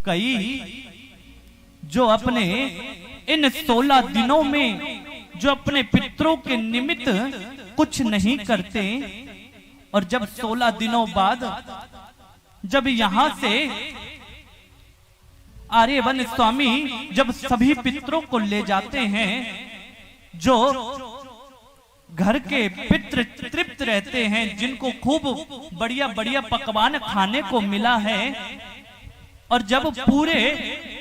कई जो अपने इन 16 दिनों में जो अपने पितरों के निमित्त कुछ नहीं करते, और जब 16 दिनों बाद जब यहां से आर्यवन स्वामी जब सभी पितरों को ले जाते हैं, जो घर के पितृ तृप्त रहते हैं, जिनको खूब बढ़िया बढ़िया पकवान खाने को मिला है, और जब पूरे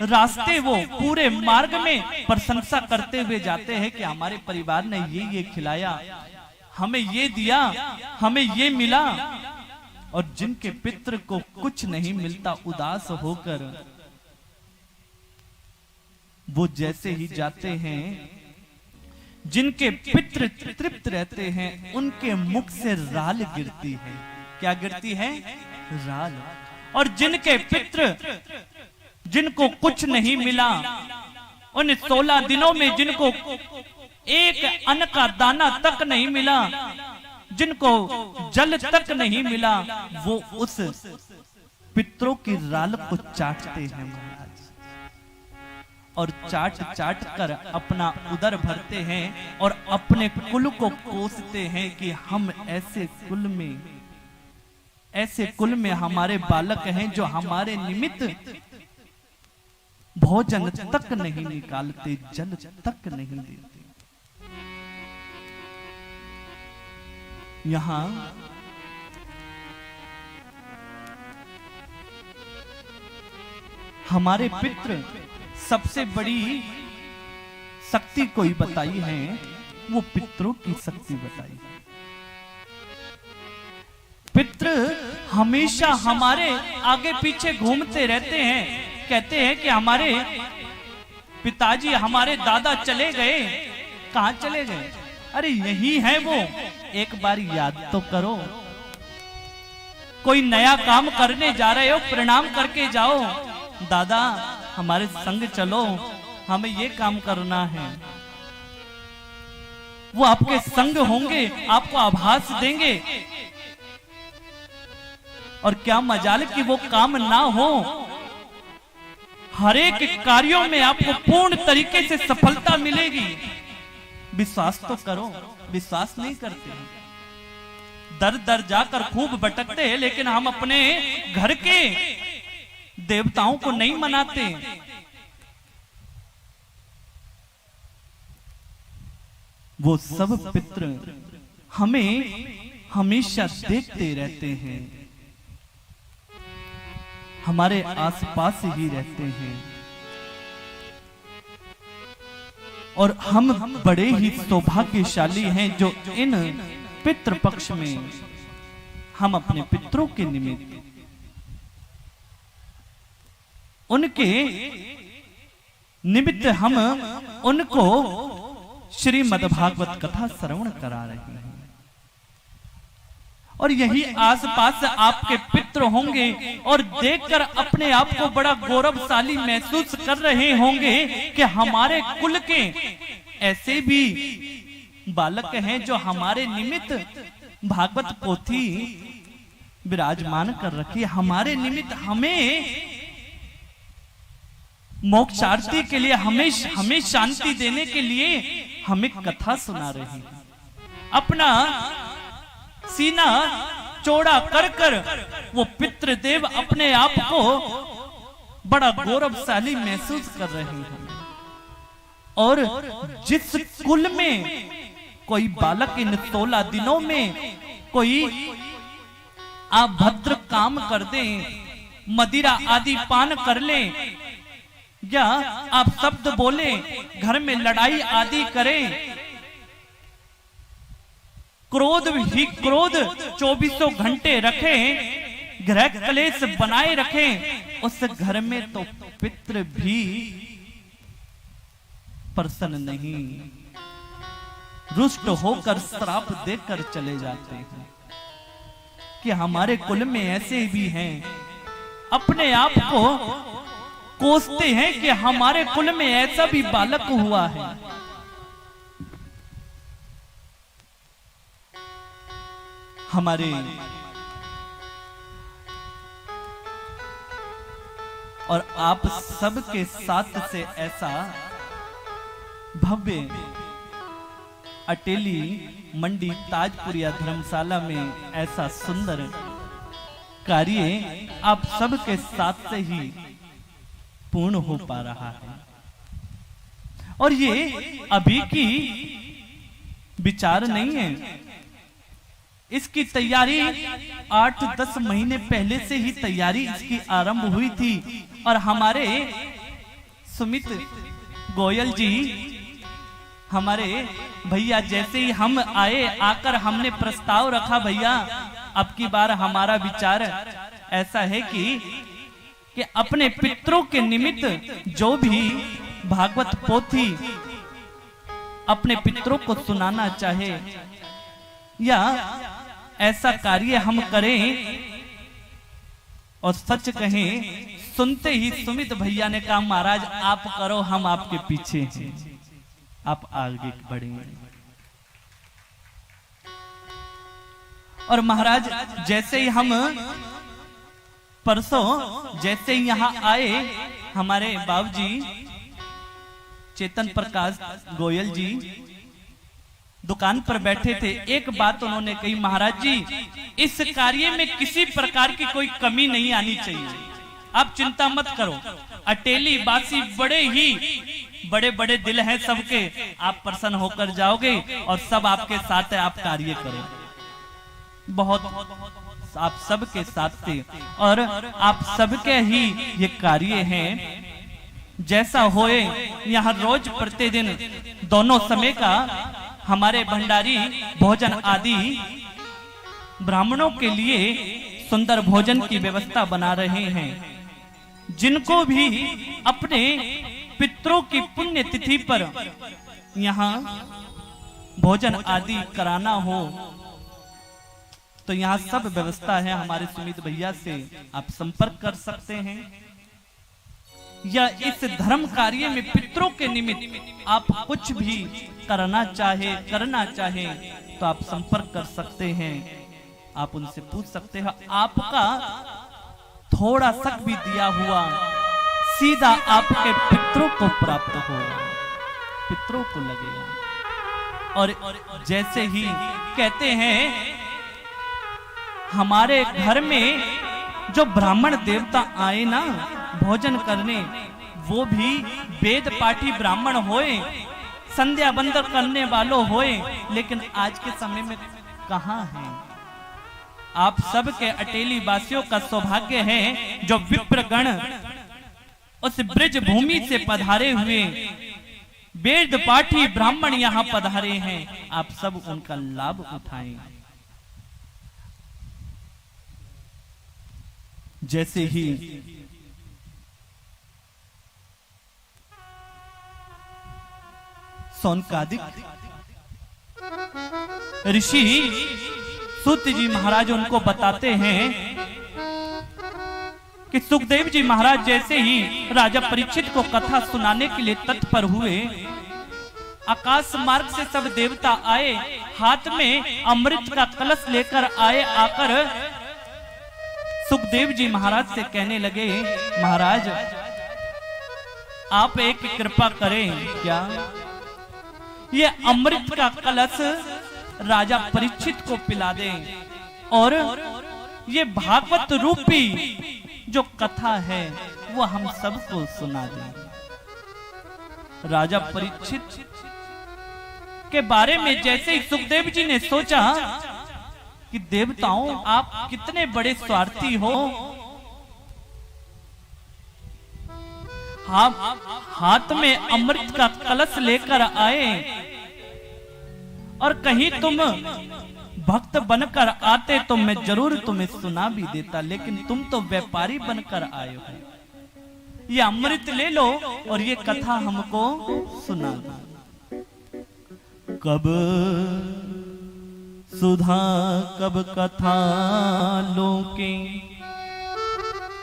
रास्ते वो पूरे मार्ग में प्रशंसा करते हुए जाते हैं कि हमारे परिवार ने ये खिलाया, हमें ये दिया, हमें ये मिला, और जिनके पितृ को कुछ नहीं मिलता, उदास होकर वो जैसे ही जाते हैं, जिनके पितृ तृप्त रहते हैं, उनके मुख से राल गिरती है। क्या गिरती है? राल। और जिनके पितृ जिनको कुछ नहीं मिला, उन 16 दिनों में जिनको एक अन्न का दाना तक नहीं मिला, जिनको जल तक नहीं मिला, वो उस पितरों की राल को चाटते हैं महाराज, और चाट चाट कर अपना उदर भरते हैं और अपने कुल को कोसते हैं कि हम ऐसे कुल में हमारे बालक हैं जो हमारे निमित्त भोजन तक नहीं निकालते, जल तक नहीं देते। यहां हमारे पितृ सबसे बड़ी शक्ति कोई बताई है, वो पितरों की शक्ति बताई है। पितृ हमेशा हमारे आगे पीछे घूमते रहते हैं, कहते हैं कि हमारे पिताजी, हमारे दादा चले गए। कहां चले गए? अरे यही है वो, एक बार याद तो करो। कोई नया काम करने जा रहे हो, प्रणाम करके जाओ, दादा हमारे संग चलो, हमें ये काम करना है। वो आपके संग होंगे, आपको आभास देंगे, और क्या मजाल कि वो काम ना हो। हर एक कार्यों में आपको पूर्ण तरीके से सफलता मिलेगी। विश्वास तो करो, विश्वास नहीं करते, दर दर जाकर खूब भटकते हैं, लेकिन हम अपने घर के देवताओं को नहीं मनाते। वो सब पितृ हमें हमेशा देखते रहते हैं, हमारे आसपास ही रहते हैं, और हम बड़े ही सौभाग्यशाली हैं जो इन पितृपक्ष में हम अपने पितरों के निमित्त उनके निमित्त हम उनको श्रीमद्भागवत कथा श्रवण करा रहे हैं। और यही आसपास आपके पितृ होंगे और देखकर अपने आप को बड़ा गौरवशाली महसूस कर रहे होंगे कि हमारे कुल के ऐसे भी बालक हैं जो हमारे निमित्त भागवत पोथी विराजमान कर रखी, हमारे निमित्त हमें मोक्षार्थी के लिए, हमें शांति देने के लिए हमें कथा सुना रहे हैं। अपना सीना चौड़ा कर कर वो पितृदेव अपने आप को बड़ा गौरवशाली महसूस कर रहे हैं। और जिस कुल में कोई बालक इन 16 दिनों में कोई अभद्र काम कर दे, मदिरा आदि पान कर ले, या आप शब्द बोले, घर में लड़ाई आदि करें, क्रोध ही क्रोध 24 घंटे रखें, गृह कलेश बनाए रखें, उस घर में तो पितृ भी प्रसन्न नहीं, रुष्ट होकर श्राप देकर चले जाते हैं। कि हमारे कुल में ऐसे भी हैं, अपने आप को कोसते हैं कि हमारे कुल में ऐसा भी बालक हुआ है। हमारे और आप सबके साथ से ऐसा भव्य अटेली मंडी ताजपुरिया धर्मशाला में ऐसा सुंदर कार्य आप सबके साथ से ही पूर्ण हो पा रहा है। और ये अभी की विचार नहीं है, इसकी तैयारी 8-10 महीने पहले से ही तैयारी इसकी आरंभ हुई थी। और हमारे सुमित गोयल जी, हमारे भैया, जैसे ही हम आए, आकर हमने प्रस्ताव रखा, भैया अब की बार हमारा विचार ऐसा है कि अपने पितरों के निमित्त जो भी भागवत पोथी अपने पितरों को सुनाना चाहे या ऐसा कार्य हम करें। और सच कहें, सुनते ही सुमित भैया ने कहा, महाराज आप करो, हम आपके पीछे हैं, आप आगे बढ़ेंगे। और महाराज जैसे ही हम परसों जैसे ही यहाँ आए, हमारे बाबूजी चेतन प्रकाश गोयल जी दुकान पर बैठे थे। एक बात उन्होंने कही, महाराज जी इस कार्य में किसी प्रकार की कोई कमी नहीं आनी चाहिए, आप चिंता मत करो। अटेली बासी बड़े बड़े दिल हैं सबके, आप प्रसन्न होकर जाओगे और सब आपके साथ है, आप कार्य करो। बहुत आप सबके साथ थे और आप सबके ही ये कार्य हैं। जैसा होए, यहाँ रोज प्रतिदिन दोनों समय का हमारे भंडारी भोजन आदि ब्राह्मणों के लिए सुंदर भोजन की व्यवस्था बना रहे हैं। जिनको भी अपने पितरों की पुण्य तिथि पर यहाँ भोजन आदि कराना हो तो यहाँ सब व्यवस्था है। हमारे सुमित भैया से आप संपर्क कर सकते हैं, या इस धर्म कार्य में पितरों के निमित्त आप कुछ भी करना चाहे तो आप संपर्क कर सकते हैं। आप उनसे पूछ सकते हैं, आपका थोड़ा सा भी दिया हुआ सीधा आपके पितरों को प्राप्त होगा, पितरों को लगेगा। और जैसे ही कहते हैं, हमारे घर में जो ब्राह्मण देवता आए ना भोजन करने, वो भी वेद पाठी ब्राह्मण होए, संध्या बंदर करने वालों होए, लेकिन आज के समय में कहाँ हैं? आप सबके अटेली वासियों का सौभाग्य है जो विप्रगण उस ब्रज भूमि से पधारे हुए वेद पाठी ब्राह्मण यहाँ पधारे हैं। आप सब उनका लाभ उठाएं। जैसे ही सौनकादिक ऋषि सूत जी महाराज उनको बताते हैं कि सुखदेव जी महाराज जैसे ही राजा परीक्षित को कथा सुनाने के लिए तत्पर हुए, आकाश मार्ग से सब देवता आए, हाथ में अमृत का कलश लेकर आए। आकर सुखदेव जी महाराज से कहने लगे, महाराज आप एक कृपा करें, क्या ये अमृत का कलश राजा परीक्षित को पिला दें और ये भागवत रूपी जो कथा है वो हम सबको सुना दें। राजा परीक्षित के बारे में जैसे ही सुखदेव जी ने सोचा कि देवताओं आप कितने बड़े स्वार्थी हो, हाथ में अमृत का कलश लेकर आए और कहीं तुम भक्त बनकर आते तो मैं जरूर तुम्हें सुना भी देता, लेकिन तुम तो व्यापारी बनकर आए हो। ये अमृत ले लो और ये कथा हमको सुना दो। कब सुधा कब कथा लोके,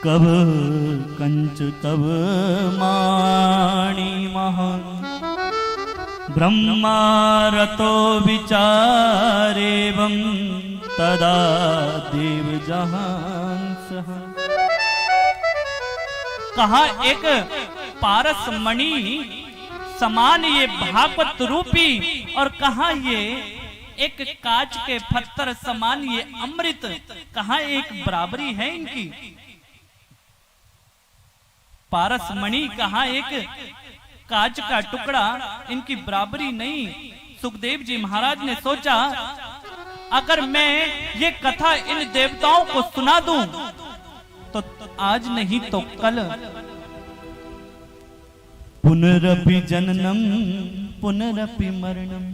कब कंच कब माणी महा, ब्रह्मा रतो विचारेवं तदा देव जहां सह। कहा एक पारस मणि समान ये भागवत रूपी, और कहा ये एक कांच के पत्थर समान ये अमृत, कहा एक बराबरी है इनकी। पारस मणि कहा एक कांच का टुकड़ा, इनकी बराबरी नहीं। सुखदेव जी महाराज ने सोचा अगर मैं ये कथा इन देवताओं को सुना दूं तो आज नहीं तो कल पुनरपि जननम पुनरपि मरणम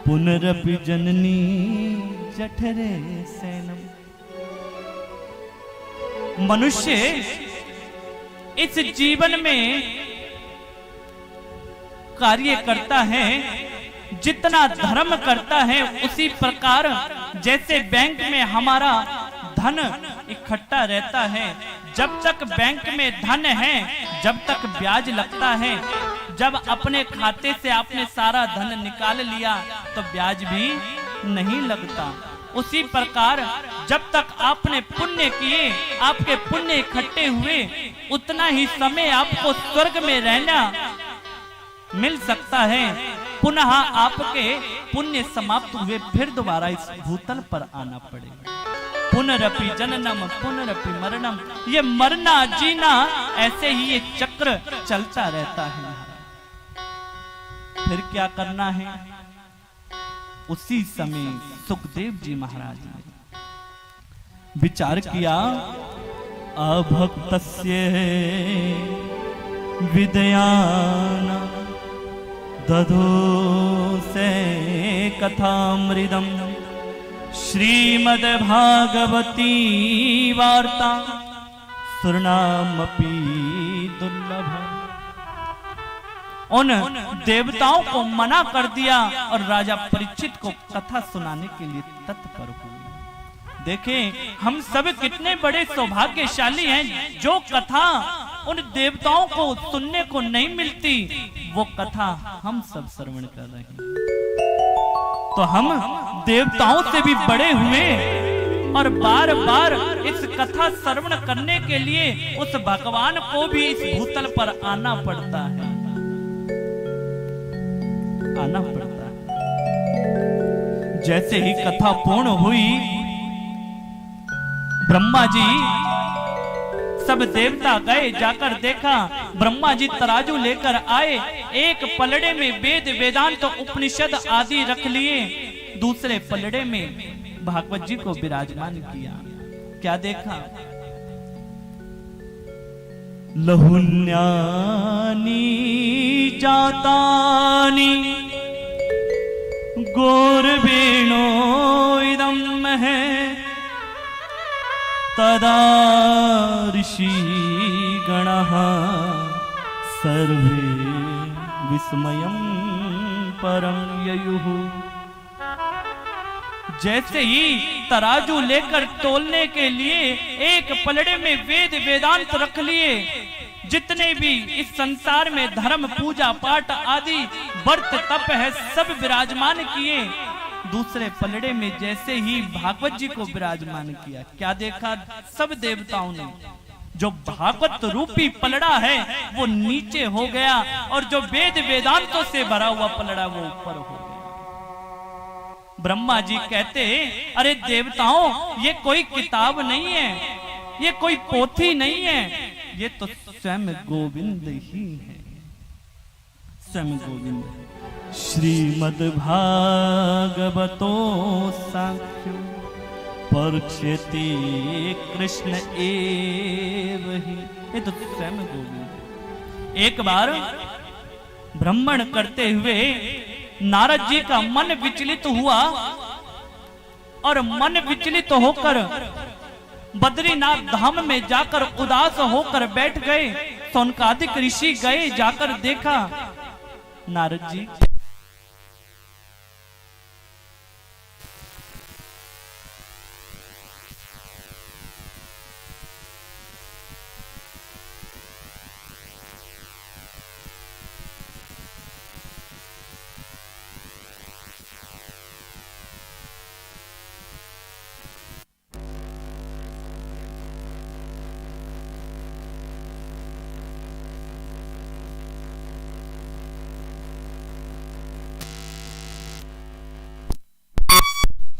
पुनरपि जननी जठरे सैनम। मनुष्य इस जीवन में कार्य करता है, जितना धर्म करता है उसी प्रकार जैसे बैंक में हमारा धन इकट्ठा रहता है, जब तक बैंक में धन है जब तक ब्याज लगता है, जब अपने खाते से आपने सारा धन निकाल लिया तो ब्याज भी नहीं लगता। उसी प्रकार जब तक आपने पुण्य किए, आपके पुण्य इकट्ठे हुए, उतना ही समय आपको स्वर्ग में रहना मिल सकता है। पुनः आपके पुण्य समाप्त हुए फिर दोबारा इस भूतल पर आना पड़ेगा। पुनरपि जननम पुनरपि मरणम, ये मरना जीना ऐसे ही ये चक्र चलता रहता है। फिर क्या करना है? उसी समय सुखदेव जी महाराज ने विचार किया, अभक्तस्य विदयाना दधो से कथामृदम श्रीमद् भागवती वार्ता सुरनामपि दुर्लभम। उन देवताओं को मना कर दिया और राजा परीक्षित को कथा सुनाने के लिए तत्पर हुए। देखें हम सब कितने बड़े सौभाग्यशाली हैं, जो कथा उन देवताओं को सुनने को नहीं मिलती वो कथा हम सब श्रवण कर रहे हैं। तो हम देवताओं से भी बड़े हुए और बार बार इस कथा श्रवण करने के लिए उस भगवान को भी इस भूतल पर आना पड़ता है, आना पड़ता है। जैसे ही कथा पूर्ण हुई, ब्रह्मा जी सब देवता गए, जाकर देखा ब्रह्मा जी तराजू लेकर आए, एक पलड़े में वेद वेदांत तो उपनिषद आदि रख लिए, दूसरे पलड़े में भागवत जी को विराजमान किया। क्या देखा? लहुन्यानी जातानी गोरवेणो इदम है तदा ऋषि गणः सर्वे विस्मयं परं ययुः। जैसे ही तराजू लेकर तोलने के लिए एक पलड़े में वेद वेदांत रख लिए, जितने भी इस संसार में धर्म पूजा पाठ आदि व्रत तप है सब विराजमान किए, दूसरे पलड़े में जैसे ही भागवत जी को विराजमान किया, क्या देखा? सब देवताओं ने जो भागवत रूपी पलड़ा है वो नीचे हो गया और जो वेद वेदांतों से भरा हुआ पलड़ा वो ऊपर हो गया। ब्रह्मा जी कहते, अरे देवताओं ये कोई किताब नहीं है, ये कोई पोथी नहीं है, ये तो स्वयं गोविंद ही है, स्वयं गोविंद। श्रीमद् भागवतो साख्यो परीक्षति कृष्ण एव ही, ये तो स्वयं गोविंद। एक बार भ्रमण करते हुए नारद जी का मन विचलित हुआ और मन विचलित होकर बद्रीनाथ धाम में जाकर उदास होकर बैठ गए। सौनकादिक ऋषि गए, जाकर देखा नारद जी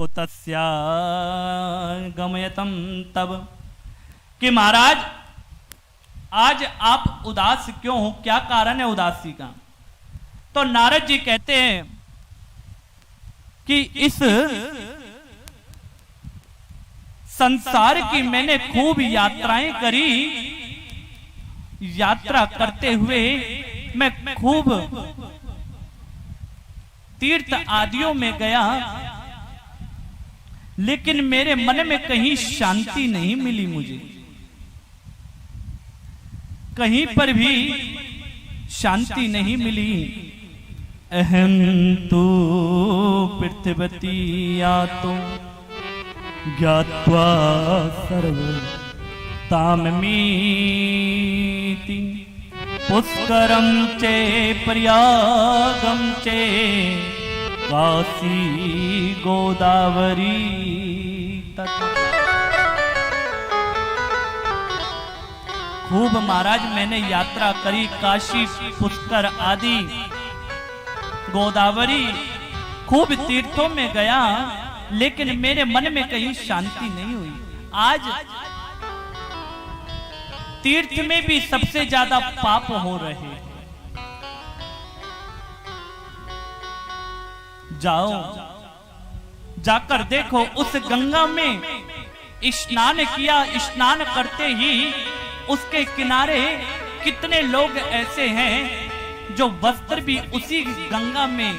कुतस्या गमयतम तब, कि महाराज आज आप उदास क्यों हो, क्या कारण है उदासी का। तो नारद जी कहते हैं कि इस संसार की मैंने खूब यात्राएं करी, यात्रा करते हुए मैं खूब तीर्थ आदियों में गया, लेकिन मेरे मन में कहीं शांति नहीं मिली, मुझे कहीं पर भी शांति नहीं मिली। अहं तु पृथ्वती यातो ज्ञात्वा सर्व ताममीति पुष्करम चे प्रयागम चे काशी गोदावरी तथा। खूब महाराज मैंने यात्रा करी, काशी पुष्कर आदि गोदावरी खूब तीर्थों में गया, लेकिन मेरे मन में कहीं शांति नहीं हुई। आज तीर्थ में भी सबसे ज्यादा पाप हो रहे हैं। जाओ जाकर देखो, उस गंगा में स्नान किया, स्नान करते ही उसके किनारे कितने लोग ऐसे हैं जो वस्त्र भी उसी गंगा में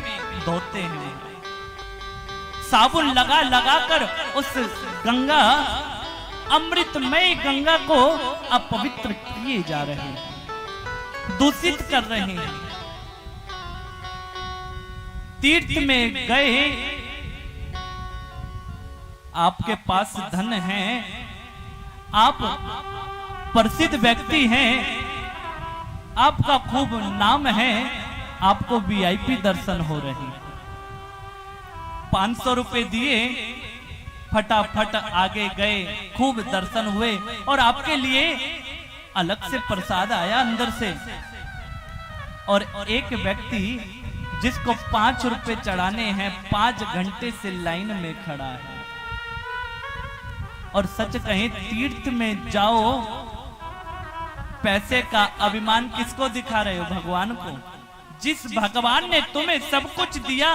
धोते हैं, साबुन लगा लगा कर उस गंगा, अमृतमय गंगा को अपवित्र किए जा रहे हैं, दूषित कर रहे हैं। तीर्थ में गए, आपके पास धन है, आप प्रसिद्ध व्यक्ति हैं, आपका खूब नाम है, आपको वीआईपी दर्शन हो रहे हैं। 500 रुपए दिए, फटाफट आगे गए, खूब दर्शन हुए, और आपके लिए अलग से प्रसाद आया अंदर से। और एक व्यक्ति जिसको 5 रुपए चढ़ाने हैं, 5 घंटे से लाइन में खड़ा है। और सच कहें, तीर्थ में जाओ, पैसे का अभिमान किसको दिखा रहे हो? भगवान को। जिस भगवान ने तुम्हें सब कुछ दिया,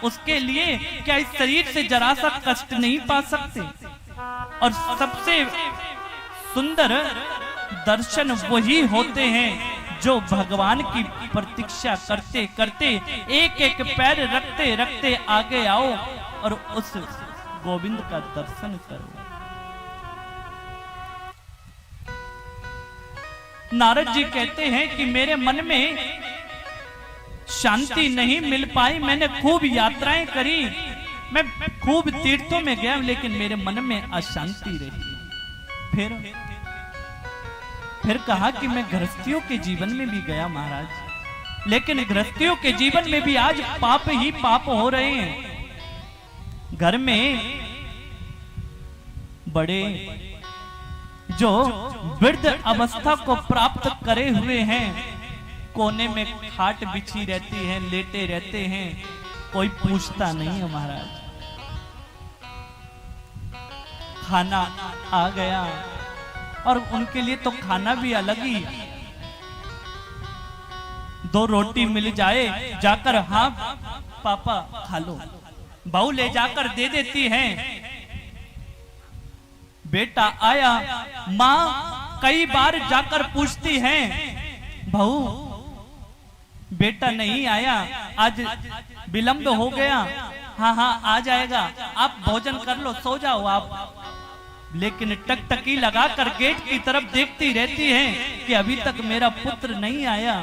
उसके लिए क्या इस शरीर से जरा सा कष्ट नहीं पा सकते? और सबसे सुंदर दर्शन वही होते हैं जो भगवान की प्रतीक्षा करते करते, एक एक पैर रखते रखते आगे आओ और उस गोविंद का दर्शन करो। नारद जी कहते हैं कि मेरे मन में शांति नहीं मिल पाई, मैंने खूब यात्राएं करी, मैं खूब तीर्थों में गया, लेकिन मेरे मन में अशांति रही। फिर कहा कि मैं गृहस्थियों के जीवन में भी गया महाराज, लेकिन गृहस्थियों के जीवन में भी आज पाप ही पाप हो रहे हैं। घर में बड़े जो वृद्ध अवस्था को प्राप्त करे हुए हैं, कोने में खाट बिछी रहती है, लेटे रहते हैं, कोई पूछता नहीं है महाराज। खाना आ गया और उनके लिए तो खाना भी अलग ही, 2 रोटी मिल जाए, जाकर हाँ पापा खा लो, बहू ले जाकर दे देती है। बेटा आया, माँ कई बार जाकर पूछती है, बहू बेटा नहीं आया, आज विलंब हो गया, हाँ हाँ आ जाएगा, आप भोजन कर लो, सो जाओ आप। लेकिन टकटकी लगाकर गेट की तरफ देखती रहती है कि अभी तक मेरा पुत्र नहीं आया।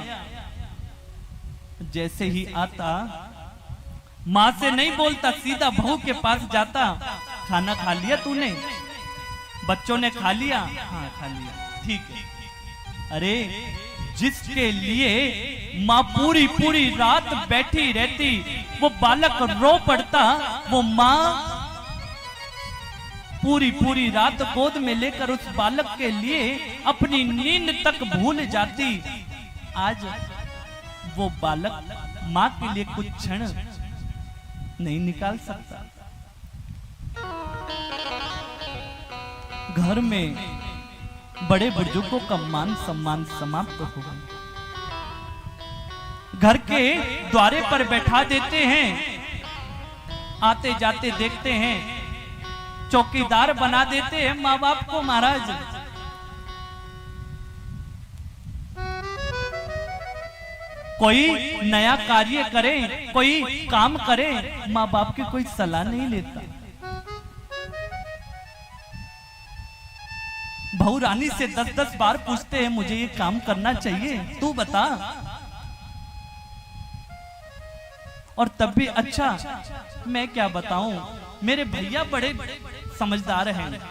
जैसे ही आता, माँ से नहीं बोलता, सीधा बहू के पास जाता, खाना खा लिया तूने? बच्चों ने खा लिया? हाँ खा लिया, ठीक है। अरे जिसके लिए माँ पूरी पूरी रात बैठी रहती, वो बालक रो पड़ता, वो माँ पूरी पूरी रात गोद में लेकर उस बालक के लिए अपनी नींद तक भूल जाती। आज वो बालक माँ के लिए कुछ क्षण नहीं निकाल सकता। घर में बड़े बुजुर्गों का मान सम्मान समाप्त हो गया। घर के द्वारे पर बैठा देते हैं, आते जाते देखते हैं, चौकीदार बना देते हैं माँ बाप को। महाराज कोई नया कार्य करे, कोई काम करे, माँ बाप की कोई सलाह नहीं लेता। बहू रानी से 10-10 बार पूछते हैं मुझे ये काम करना चाहिए, तू बता। और तब भी अच्छा मैं क्या बताऊं, मेरे भैया बड़े समझदार हैं,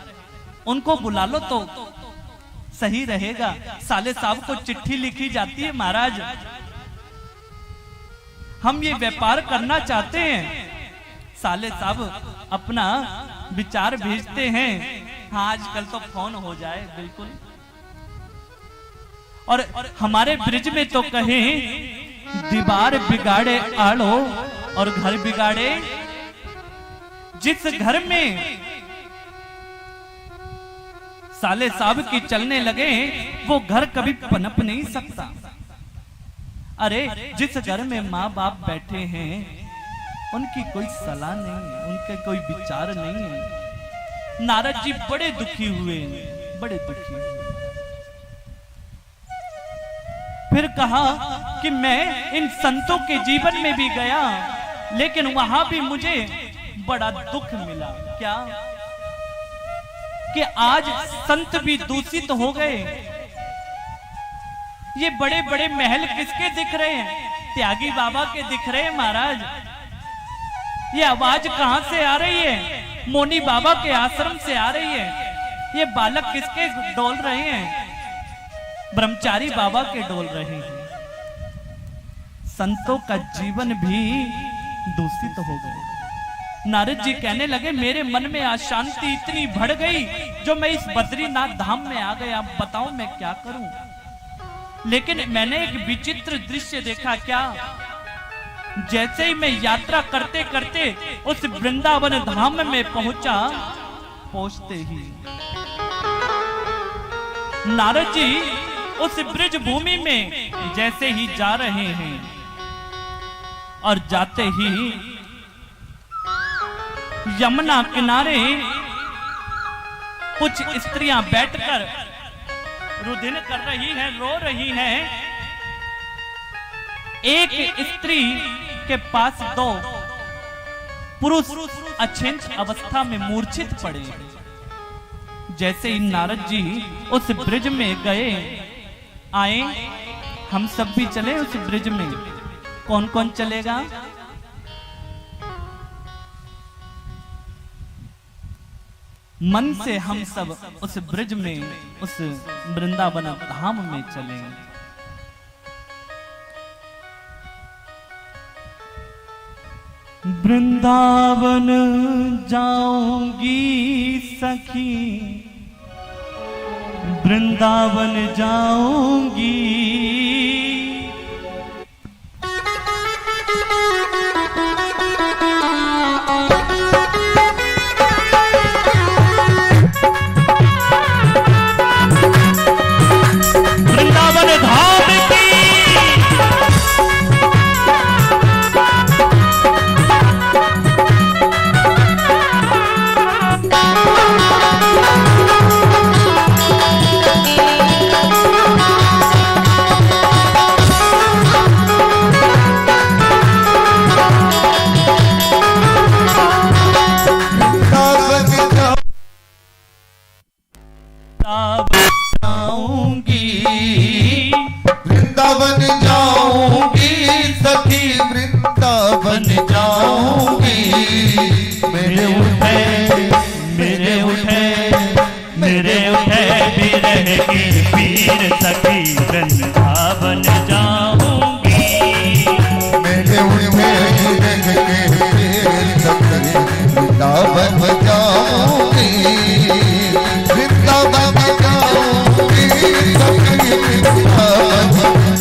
उनको बुला लो तो सही रहेगा। साले साहब को चिट्ठी लिखी जाती है, महाराज हम ये व्यापार करना चाहते हैं। साले साहब अपना विचार भेजते हैं। हाँ आजकल तो फोन हो जाए बिल्कुल। और हमारे ब्रिज में तो कहें दीवार बिगाड़े आड़ो और घर बिगाड़े। जिस घर में साले साहब की चलने लगे वो घर कभी पनप नहीं सकता। अरे जिस घर में माँ बाप बैठे हैं उनकी कोई सलाह नहीं है, उनके कोई विचार नहीं है। नारद जी बड़े दुखी हुए, बड़े दुखी हुए। फिर कहा कि मैं इन संतों के जीवन में भी गया, लेकिन वहां भी मुझे बड़ा दुख मिला। क्या कि आज संत भी दूषित हो गए। ये बड़े बड़े महल किसके दिख रहे हैं? त्यागी बाबा के दिख रहे हैं महाराज। ये आवाज कहां से आ रही है? मोनी बाबा के आश्रम से आ रही है। ये बालक किसके डोल रहे हैं? ब्रह्मचारी बाबा के डोल रहे हैं। संतों का जीवन भी दूषित हो गया। नारद जी कहने लगे मेरे मन में अशांति इतनी बढ़ गई जो मैं इस बद्रीनाथ धाम में आ गया। अब बताओ मैं क्या करूं। लेकिन मैंने एक विचित्र दृश्य देखा। क्या? जैसे ही मैं यात्रा करते करते उस वृंदावन धाम में पहुंचा, पहुंचते ही नारद जी उस ब्रिज भूमि में जैसे ही जा रहे हैं और जाते ही यमुना किनारे कुछ स्त्रियां बैठकर रुधिन कर रही हैं, रो रही हैं। एक स्त्री के पास दो पुरुष अचिंत अवस्था में मूर्छित पड़े। जैसे ही नारद जी उस ब्रिज में गए, आए, हम सब भी चले उस ब्रिज में। कौन कौन चलेगा? मन से हम सब उस ब्रिज में, उस वृंदावन धाम में चले। वृंदावन जाऊंगी सखी, वृंदावन जाऊंगी, वृंदावन धाम की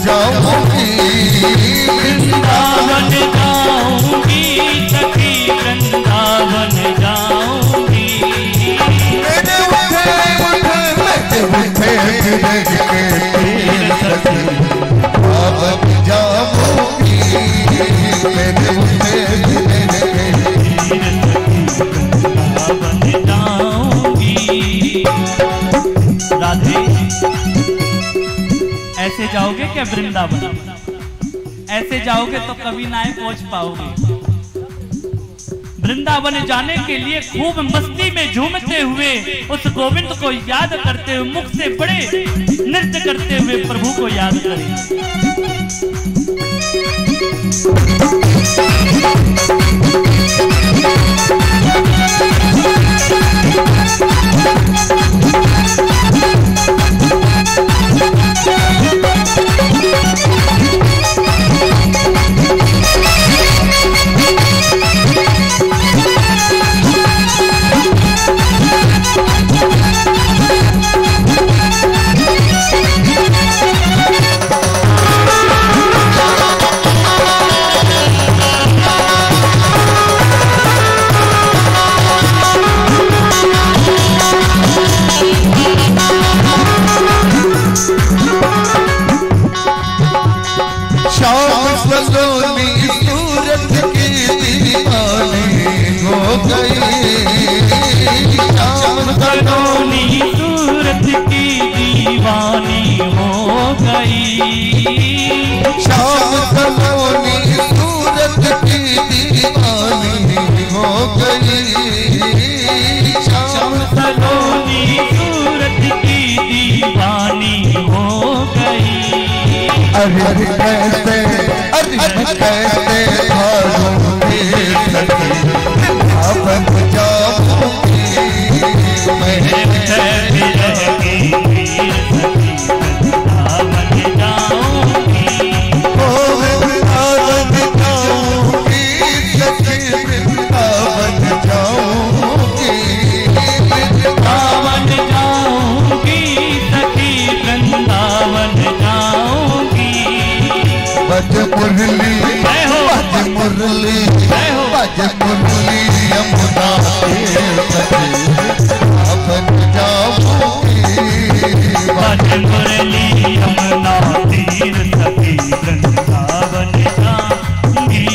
जाऊं रह के पीर सखी पावन जाऊंगी, मेरे उससे भी रह के पावन जाऊंगी। राधे ऐसे जाओगे क्या वृंदावन? ऐसे जाओगे तो कभी ना पहुंच पाओगे। वृंदावन जाने के लिए खूब मस्ती में झूमते हुए उस गोविंद को याद करते हुए, मुख से बड़े नृत्य करते हुए प्रभु को याद करें। शाम सलोनी सूरत की दीवानी हो गई, शाम सलोनी सूरत की दीवानी हो गई। अरे कैसे कैसे भागूंगी सखी पावन जाऊंगी, मैं मुरली बज मुरली बज मुरली यमुना पावन जाऊंगी, बज मुरली यमुना तीर सखी वृंदावन जाऊंगी।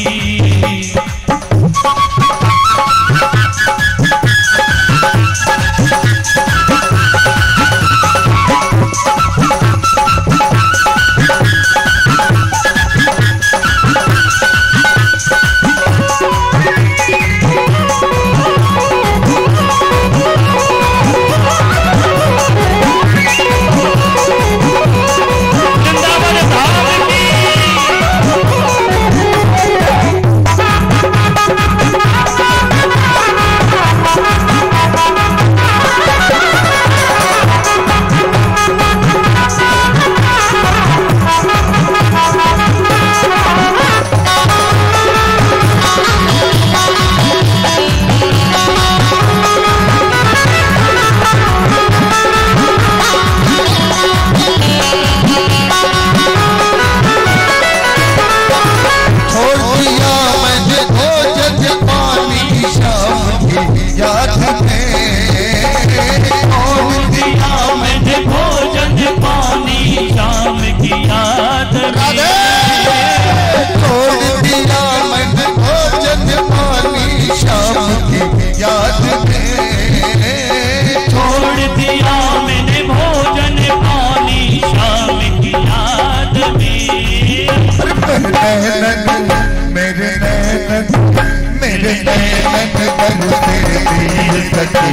मेरे नैनन बरसे पीर सखी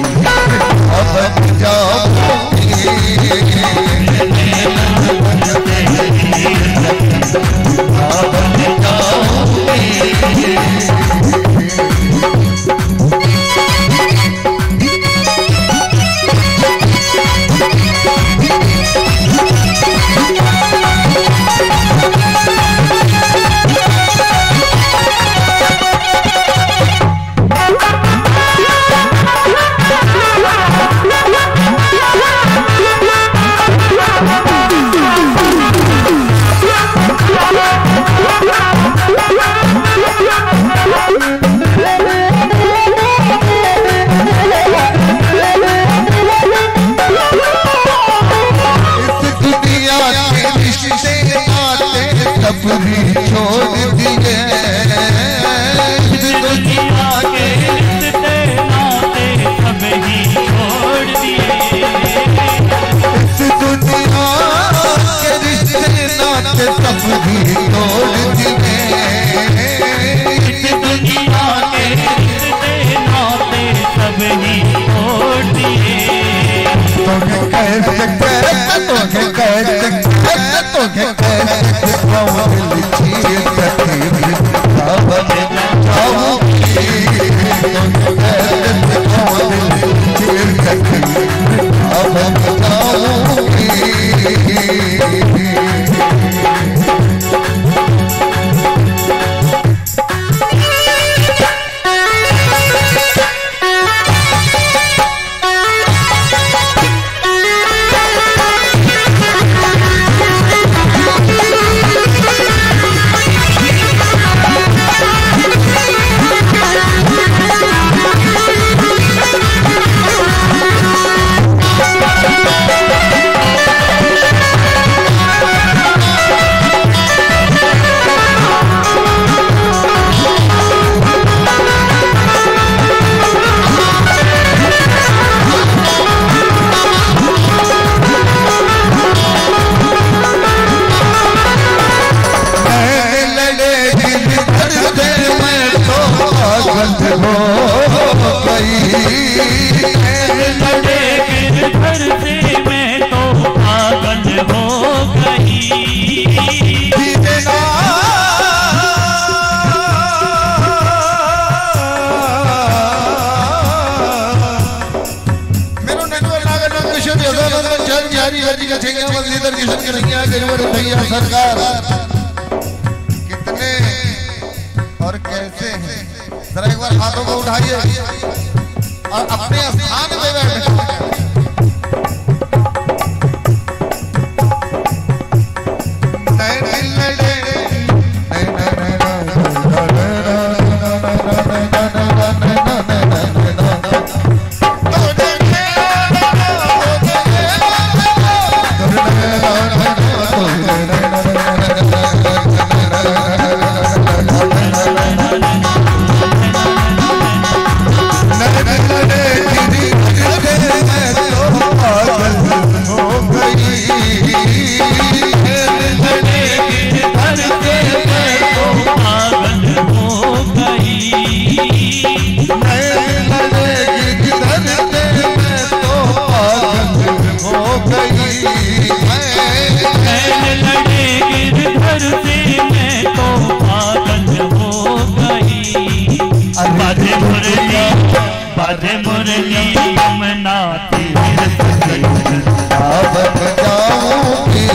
अब जाऊंगी, मेरे नैनन बरसे पीर सखी अब जाऊंगी। सब भी छोड़ दिए, दुनिया के रिश्ते नाते सब ही छोड़ दिए, इस दुनिया के रिश्ते नाते सब भी तोड़ दिए, इस दुनिया के रिश्ते नाते सब ही छोड़ दिए। तुम्हें कैसे तुम्हें कैसे तुम्हें कैसे दिखाऊं चीर सके अब मैं जाऊंगी, तुम्हें कैसे दिखाऊं चीर सके अब मैं जाऊंगी। सरकार कितने और कैसे हैं, जरा एक बार हाथों को उठाइए और अपने स्थान पे बैठे। मुरली यमुना तीर अब जाऊंगी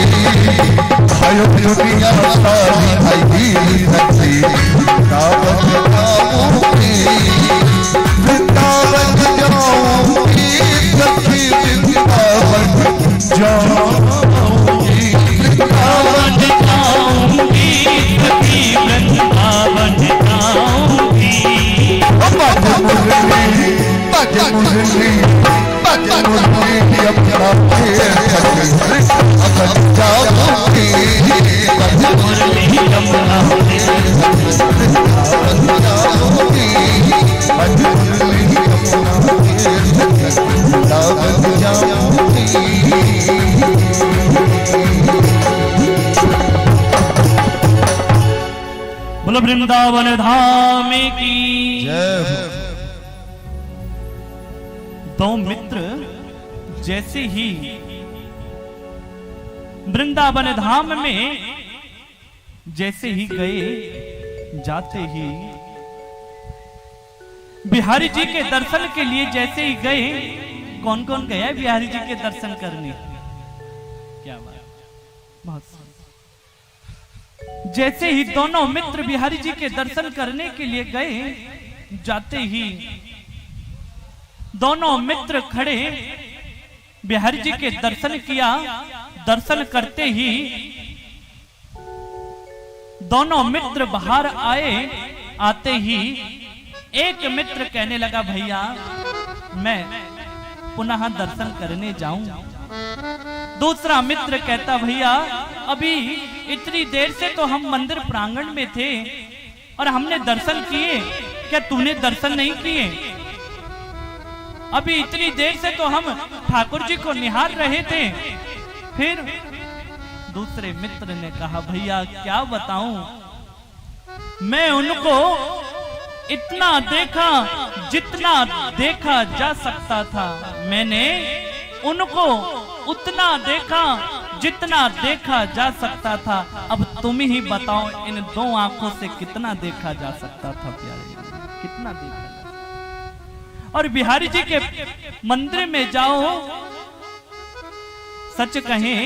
भाई दुनिया सारी भाई सच्ची अब जाऊंगी वृंदावन जाऊंगी सखी वृंदावन जाऊंगी वृंदावन जाऊंगी सखी वृंदावन जाऊंगी मुरली अपना जाऊंगी मुरली यमुना बोलो वृंदावन धाम की जय हो। दो मित्र जैसे ही वृंदावन धाम में जैसे ही गए, जाते ही बिहारी जी के दर्शन के लिए जैसे ही गए, कौन कौन गया बिहारी जी के दर्शन करने? क्या बात, बहुत जैसे ही दोनों मित्र बिहारी जी के दर्शन करने के लिए गए, जाते ही दोनों मित्र खड़े बिहारी जी के दर्शन किया। दर्शन करते ही दोनों मित्र बाहर आए। आते ही एक मित्र कहने लगा, भैया मैं पुनः दर्शन करने जाऊं। दूसरा मित्र कहता, भैया अभी इतनी देर से तो हम मंदिर प्रांगण में थे और हमने दर्शन किए, क्या तूने दर्शन नहीं किए? अभी इतनी देर से तो हम ठाकुर जी को निहार रहे थे। फिर दूसरे मित्र ने कहा, भैया क्या बताऊं, मैं उनको इतना देखा जितना देखा जा सकता था, मैंने उनको उतना देखा जितना देखा जा सकता था। अब तुम ही बताओ इन दो आंखों से कितना देखा जा सकता था प्यारे, कितना देखा जा सकता। और बिहारी जी के मंदिर में जाओ, सच कहें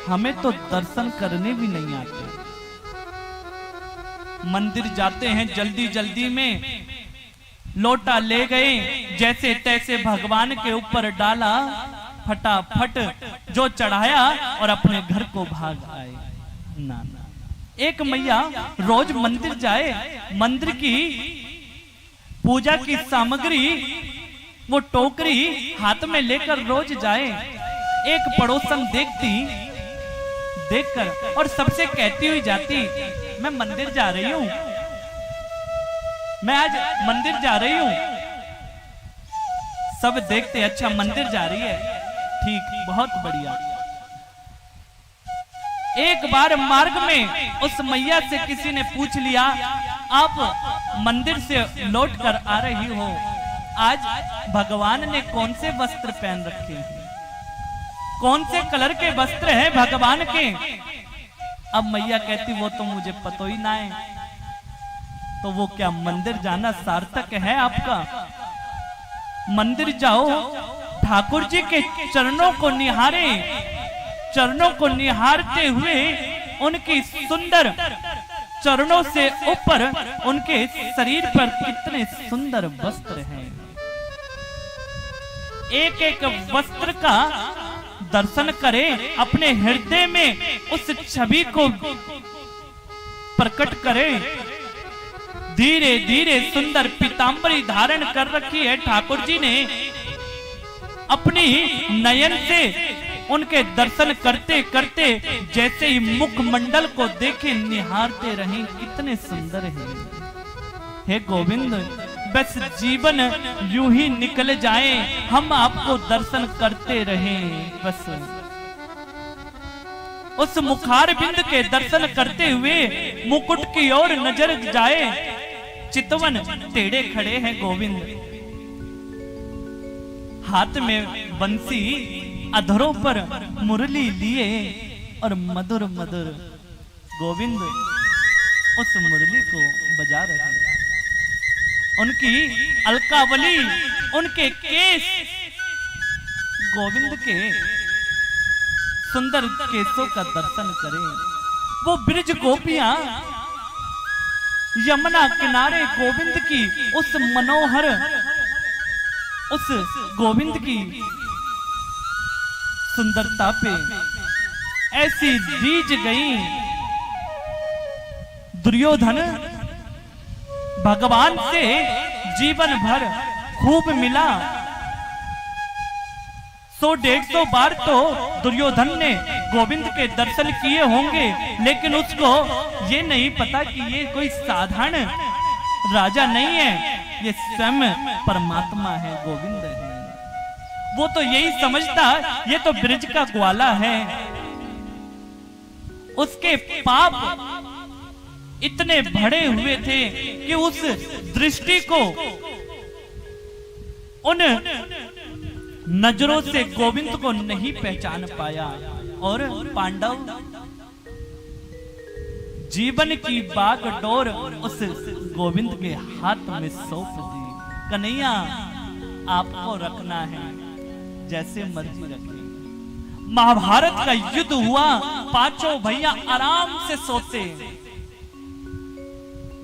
हमें तो दर्शन करने भी नहीं आते। मंदिर जाते हैं जल्दी जल्दी में, लोटा ले गए, जैसे तैसे भगवान के ऊपर डाला, फटाफट जो चढ़ाया और अपने घर को भाग आए। ना ना, एक मैया रोज मंदिर जाए, मंदिर की पूजा की सामग्री वो टोकरी हाथ में लेकर रोज जाए। एक पड़ोसन देखकर और सबसे कहती हुई जाती, मैं मंदिर जा रही हूं, मैं आज मंदिर जा रही हूं। सब देखते, अच्छा मंदिर जा रही है, ठीक, बहुत बढ़िया। एक बार मार्ग में उस मैया से किसी ने पूछ लिया, आप मंदिर से लौट कर आ रही हो, आज भगवान ने कौन से वस्त्र पहन रखे हैं, कौन से कलर के वस्त्र हैं भगवान के? अब मैया कहती, वो तो मुझे पता ही ना है। तो वो क्या मंदिर जाना सार्थक है आपका? मंदिर जाओ, ठाकुर जी के चरणों को निहारे, चरणों को निहारते हुए उनकी सुंदर चरणों से ऊपर उनके शरीर पर कितने सुंदर वस्त्र हैं। एक एक वस्त्र का दर्शन करें, अपने हृदय में उस छवि को प्रकट करें। धीरे धीरे सुंदर पीतांबरी धारण कर रखी है ठाकुर जी ने, अपनी नयन से उनके दर्शन करते करते जैसे ही मुखमंडल को देखे निहारते रहें, कितने सुंदर हैं। हे गोविंद, बस जीवन यूं ही निकल जाए, हम आपको दर्शन करते रहें। बस उस मुखार बिंद के दर्शन करते हुए मुकुट की ओर नजर जाए, चितवन टेढ़े खड़े हैं गोविंद, हाथ में बंसी, अधरों पर मुरली लिए और मधुर मधुर गोविंद उस मुरली को बजा रहे हैं। उनकी अलकावली, उनके केस, गोविंद के सुंदर केसों का दर्शन करें। वो ब्रिज गोपियां यमुना किनारे गोविंद की उस मनोहर, उस गोविंद की सुंदरता पे ऐसी रीझ गई। दुर्योधन भगवान से जीवन भर खूब मिला, 100-150 बार तो दुर्योधन ने गोविंद के दर्शन किए होंगे, लेकिन उसको ये नहीं पता कि ये कोई साधारण राजा नहीं है, ये स्वयं परमात्मा है, गोविंद है। वो तो यही समझता ये तो ब्रिज का ग्वाला है। उसके पाप इतने भरे हुए थे कि उस दृष्टि को, उन नजरों से गोविंद को नहीं पहचान पाया। और पांडव जीवन की बागडोर उस गोविंद के हाथ में सौंप दी। कन्हैया, आपको रखना है, जैसे मर्जी रखें। महाभारत का युद्ध हुआ, पांचों भैया आराम से सोते।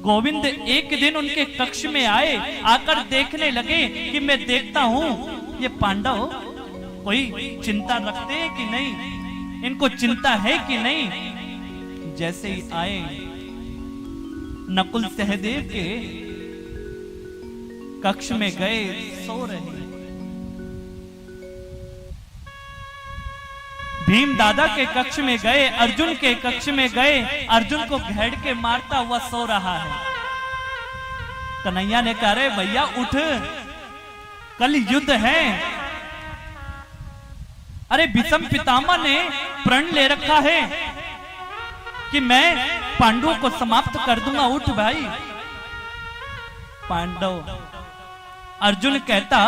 गोविंद एक दिन उनके कक्ष में आए, आकर देखने लगे कि मैं देखता हूं ये पांडव कोई चिंता रखते हैं कि नहीं, इनको चिंता है कि नहीं। जैसे ही आए, नकुल सहदेव के कक्ष में गए, सो रहे। भीम दादा के कक्ष में गए, अर्जुन के कक्ष में गए, अर्जुन को घेर के मारता हुआ सो रहा है। कन्हैया ने कहा, रे भैया उठ, कल युद्ध है। अरे भीष्म पितामह ने प्रण ले रखा है कि मैं पांडवों को समाप्त कर दूंगा, उठ भाई। पांडव, अर्जुन कहता,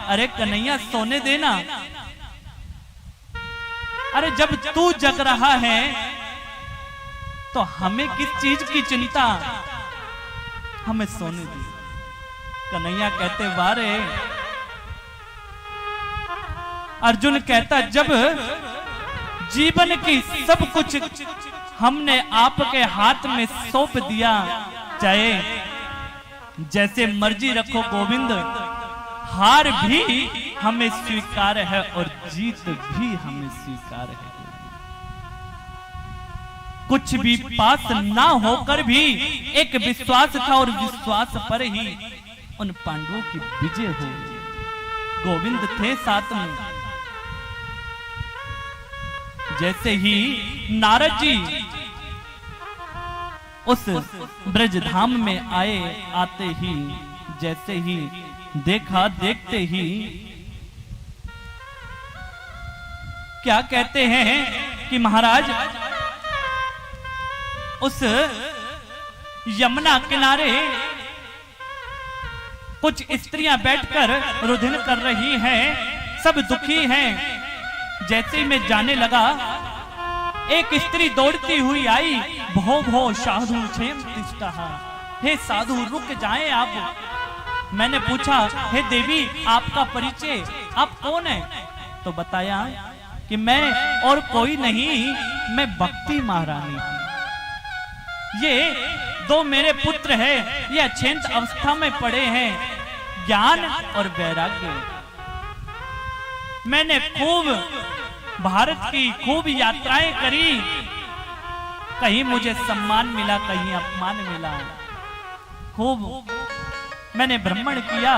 अरे कन्हैया सोने देना। अरे जब तू जग रहा है तो हमें किस चीज की चिंता, हमें सोने दे। कन्हैया कहते, वारे। अर्जुन कहता, जब जीवन की सब कुछ हमने आपके हाथ में सौंप दिया, चाहे जैसे मर्जी रखो गोविंद, हार भी हमें स्वीकार है और जीत भी हमें स्वीकार है। कुछ भी पास ना होकर भी एक विश्वास था और विश्वास पर ही उन पांडवों की विजय हो। गोविंद थे साथ में। जैसे ही नारद जी उस ब्रजधाम में आए, आते ही जैसे ही देखा, देखते ही क्या कहते हैं कि महाराज उस यमुना किनारे कुछ स्त्रियां बैठकर रुधिन कर रही हैं, सब दुखी हैं। जैसे ही मैं जाने लगा, एक स्त्री दौड़ती हुई आई, भो भो साधु क्षेम तिष्ठः, हे साधु रुक जाएं आप। मैंने पूछा, हे देवी आपका परिचय, आप कौन है? तो बताया कि मैं और कोई नहीं, मैं भक्ति महारानी हूं। ये दो मेरे पुत्र हैं, ये अछेंत अवस्था में पड़े हैं, ज्ञान और वैराग्य। मैंने खूब भारत की खूब यात्राएं करी, कहीं मुझे सम्मान मिला, कहीं अपमान मिला। खूब मैंने भ्रमण किया।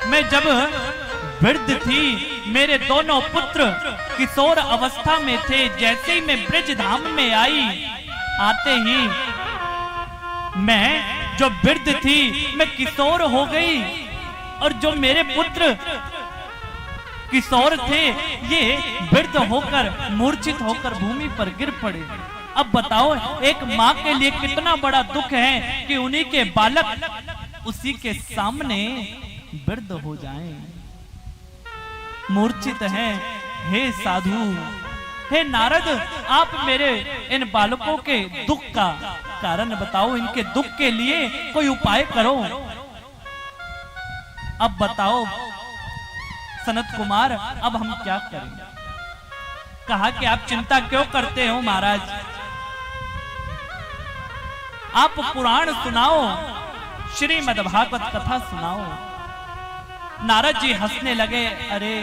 मैं जब वृद्ध थी, मेरे दोनों पुत्र किशोर अवस्था में थे। जैसे ही मैं ब्रजधाम में आई, आते ही मैं जो वृद्ध थी मैं किशोर हो गई, और जो मेरे पुत्र किशोर थे ये वृद्ध होकर मूर्छित होकर भूमि पर गिर पड़े। अब बताओ, एक माँ के लिए कितना बड़ा दुख है कि उन्हीं के बालक उसी के सामने वृद्ध हो जाएं, मूर्छित हैं। हे साधु, हे नारद, आप मेरे इन बालकों के दुख का कारण बताओ, इनके दुख के लिए कोई उपाय करो। अब बताओ सनत कुमार, अब हम क्या करें? कहा कि आप चिंता क्यों करते हो महाराज, आप पुराण सुनाओ, श्रीमद् भागवत कथा सुनाओ। नारद जी हंसने लगे, अरे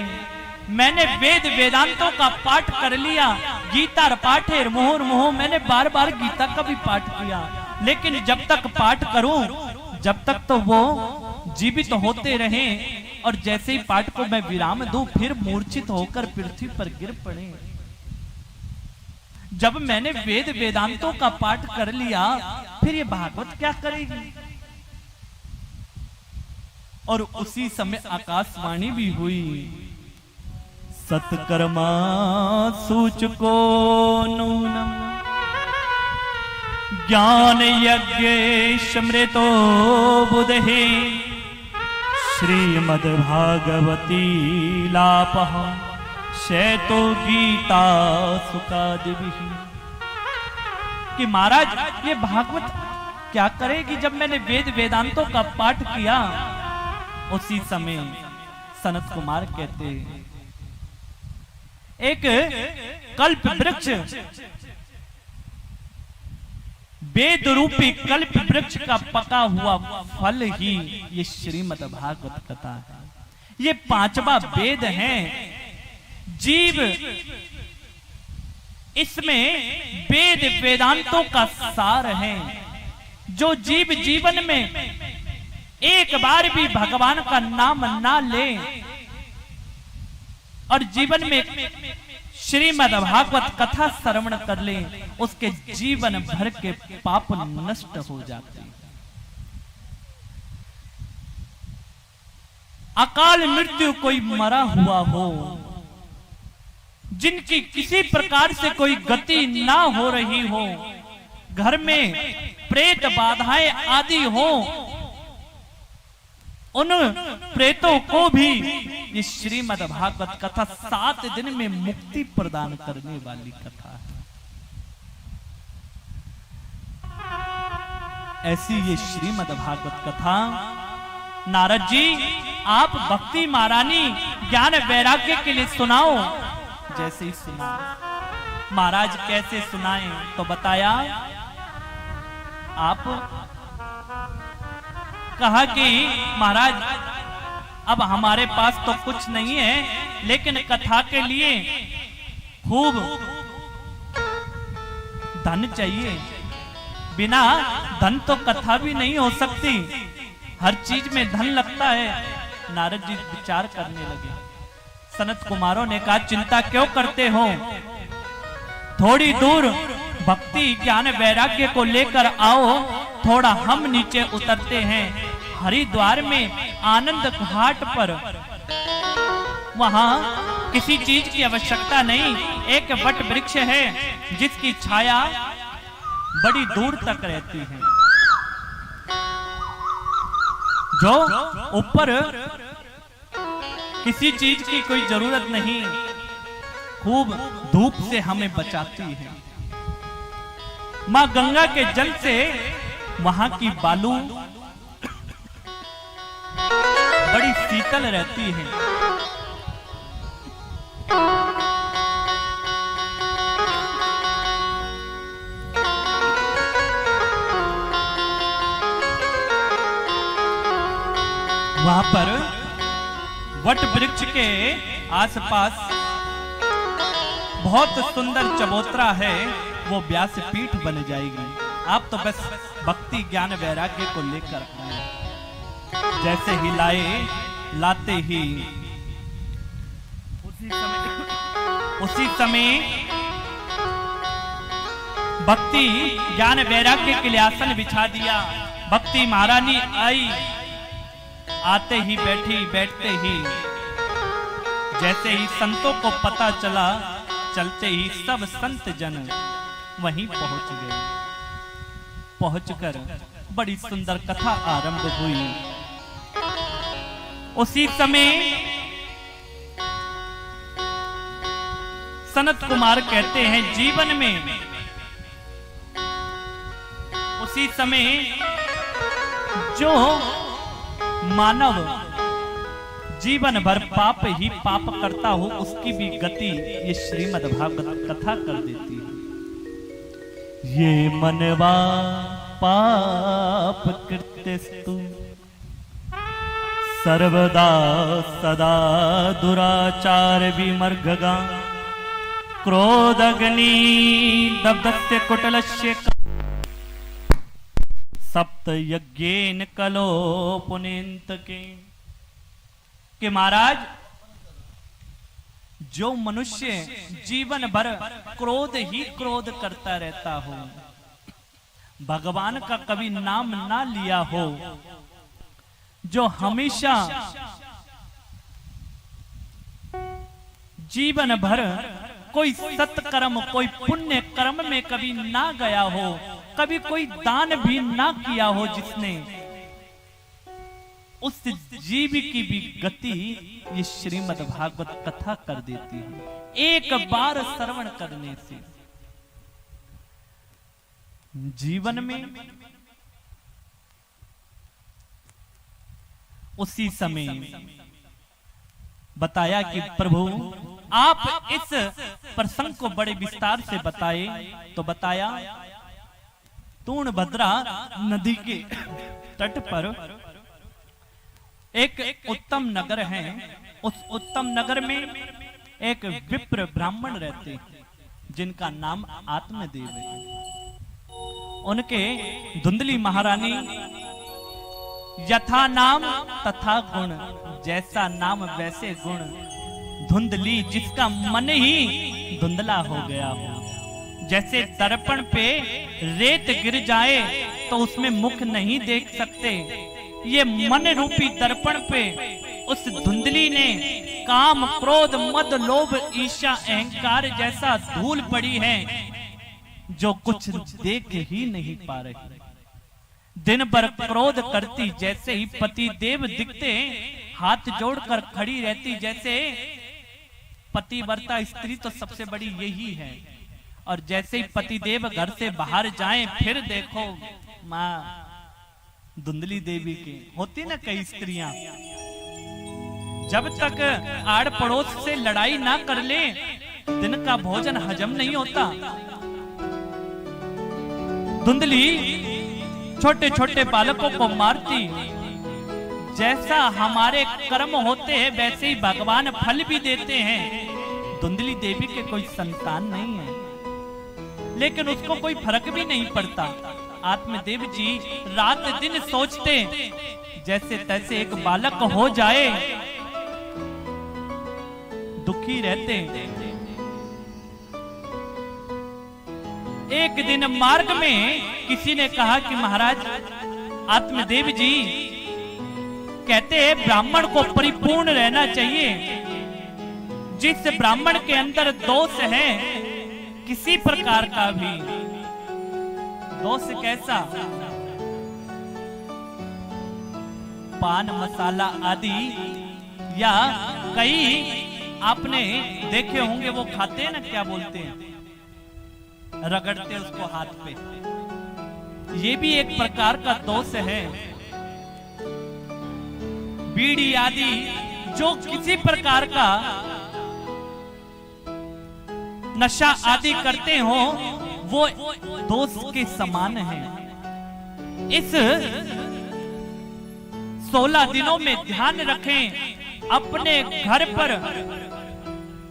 मैंने वेद वेदांतों का पाठ कर लिया, गीता पाठे मुहुर्मुहुः, मैंने बार बार गीता का भी पाठ किया, लेकिन जब तक पाठ करूं जब तक तो वो जीवित होते रहें, और जैसे ही पाठ को मैं विराम दूं फिर मूर्छित होकर पृथ्वी पर गिर पड़े। जब मैंने वेद वेदांतों का पाठ कर लिया, फिर ये भागवत क्या करेगी? और उसी समय आकाशवाणी भी हुई, सत्कर्मा सूचको नूनम ज्ञान यज्ञ स्मृतो बुद्धि श्रीमद् भागवती लापः शैतो गीता सुकादिभिः। कि महाराज ये भागवत क्या करेगी? जब मैंने वेद वेदांतों का पाठ किया। उसी समय सनत कुमार कहते, एक कल्प वृक्ष, वेद रूपी कल्प वृक्ष का पका हुआ फल ही ये श्रीमद् भागवत कथा है। ये पांचवा वेद है। जीव इसमें वेद वेदांतों का सार है। जो जीव जीवन में एक बार भी भगवान का नाम ना ले और जीवन में श्रीमद् भागवत कथा श्रवण कर ले, उसके जीवन भर के पाप नष्ट हो जाते हैं। अकाल मृत्यु कोई मरा हुआ हो, जिनकी किसी प्रकार से कोई गति ना हो रही हो, घर में प्रेत बाधाएं आदि हो, उन प्रेतों को भी ये श्रीमद् भागवत कथा 7 दिन में मुक्ति प्रदान करने वाली कथा है। ऐसी ये श्रीमद् भागवत कथा नारद जी आप भक्ति महारानी ज्ञान वैराग्य के लिए सुनाओ। जैसे ही सुनाओ। महाराज कैसे सुनाएं? तो बताया, आप कहा कि महाराज अब हमारे पास तो कुछ नहीं है, लेकिन कथा के लिए खूब धन चाहिए। बिना धन तो कथा भी नहीं हो सकती, हर चीज में धन लगता है। नारद जी विचार करने लगे। सनत कुमारों ने कहा, चिंता क्यों करते हो, थोड़ी दूर भक्ति ज्ञान वैराग्य को लेकर आओ, थोड़ा हम नीचे उतरते हैं। हरिद्वार में आनंद घाट पर, वहां किसी चीज की आवश्यकता नहीं, एक वट वृक्ष है जिसकी छाया बड़ी दूर तक रहती है, जो ऊपर किसी चीज की कोई जरूरत नहीं, खूब धूप से हमें बचाती है। मां गंगा के जल से वहां की बालू बड़ी शीतल रहती है। वहां पर वट वृक्ष के आसपास बहुत सुंदर चबूतरा है, वो व्यासपीठ बन जाएगी। आप तो बस भक्ति ज्ञान वैराग्य को लेकर आए। जैसे ही लाते ही उसी समय भक्ति ज्ञान वैराग्य के लिए आसन बिछा दिया। भक्ति महारानी आई, आते ही बैठी, बैठते ही जैसे ही संतों को पता चला, चलते ही सब संत जन वहीं पहुंच गए। पहुंचकर बड़ी सुंदर कथा आरंभ हुई। उसी समय सनत कुमार कहते हैं, जीवन में उसी समय जो मानव जीवन भर पाप ही पाप करता हो, उसकी भी गति ये श्रीमद् भागवत कथा कर देती है। ये मनवा पाप कृत्यस्तु सर्वदा सदा दुराचार विमर्गगा क्रोधग्नि दब्धस्य कुटलस्य सप्त यज्ञेन कलो पुनींत के महाराज, जो मनुष्य जीवन भर क्रोध ही क्रोध करता रहता हो, भगवान का कभी नाम ना लिया हो, जो हमेशा जीवन भर कोई सत्कर्म कोई पुण्य कर्म में कभी ना गया हो, कभी कोई दान भी ना किया हो, जिसने उस जीव की भी गति ये श्रीमद् भागवत कथा कर देती है। एक बार श्रवण करने से जीवन में उसी समय बताया कि प्रभु आप इस प्रसंग को बड़े विस्तार से बताए। तो बताया, तूर्णभद्रा नदी के तट पर एक उत्तम नगर है। उस उत्तम नगर में एक विप्र ब्राह्मण रहते हैं, जिनका नाम आत्मदेव है। उनके धुंधली महारानी यथा नाम तथा गुण, जैसा नाम वैसे गुण, धुंधली जिसका मन ही धुंधला हो गया हो। जैसे दर्पण पे रेत गिर जाए तो उसमें मुख नहीं देख सकते, ये मन रूपी दर्पण पे उस धुंधली ने काम क्रोध मद लोभ ईर्ष्या अहंकार जैसा धूल पड़ी है जो कुछ देख ही नहीं पा रही। दिन भर क्रोध करती, जैसे ही पति देव दिखते हाथ जोड़कर खड़ी रहती। जैसे पतिव्रता स्त्री तो सबसे बड़ी यही है, और जैसे ही पति देव घर से बाहर जाएं फिर देखो माँ धुंधली देवी के होती ना कई स्त्रियां, जब तक आड़ पड़ोस से लड़ाई ना कर ले दिन का भोजन हजम नहीं होता। धुंधली छोटे छोटे बालकों को मारती। जैसा हमारे कर्म होते हैं वैसे ही भगवान फल भी देते हैं। धुंधली देवी के कोई संतान नहीं है, लेकिन उसको कोई फर्क भी नहीं पड़ता। आत्मदेव जी रात दिन सोचते जैसे तैसे एक बालक हो जाए, दुखी रहते। एक दिन मार्ग में किसी ने कहा कि महाराज आत्मदेव जी कहते हैं ब्राह्मण को परिपूर्ण रहना चाहिए। जिस ब्राह्मण के अंदर दोष है किसी प्रकार का भी, दोष कैसा, पान मसाला आदि, या कई आपने देखे होंगे वो खाते हैं ना, क्या बोलते हैं, रगड़ते उसको हाथ पे, ये भी एक प्रकार का दोष है। बीड़ी आदि जो किसी प्रकार का नशा आदि करते हो वो दोष के समान है। इस 16 दिनों में ध्यान रखें, अपने घर पर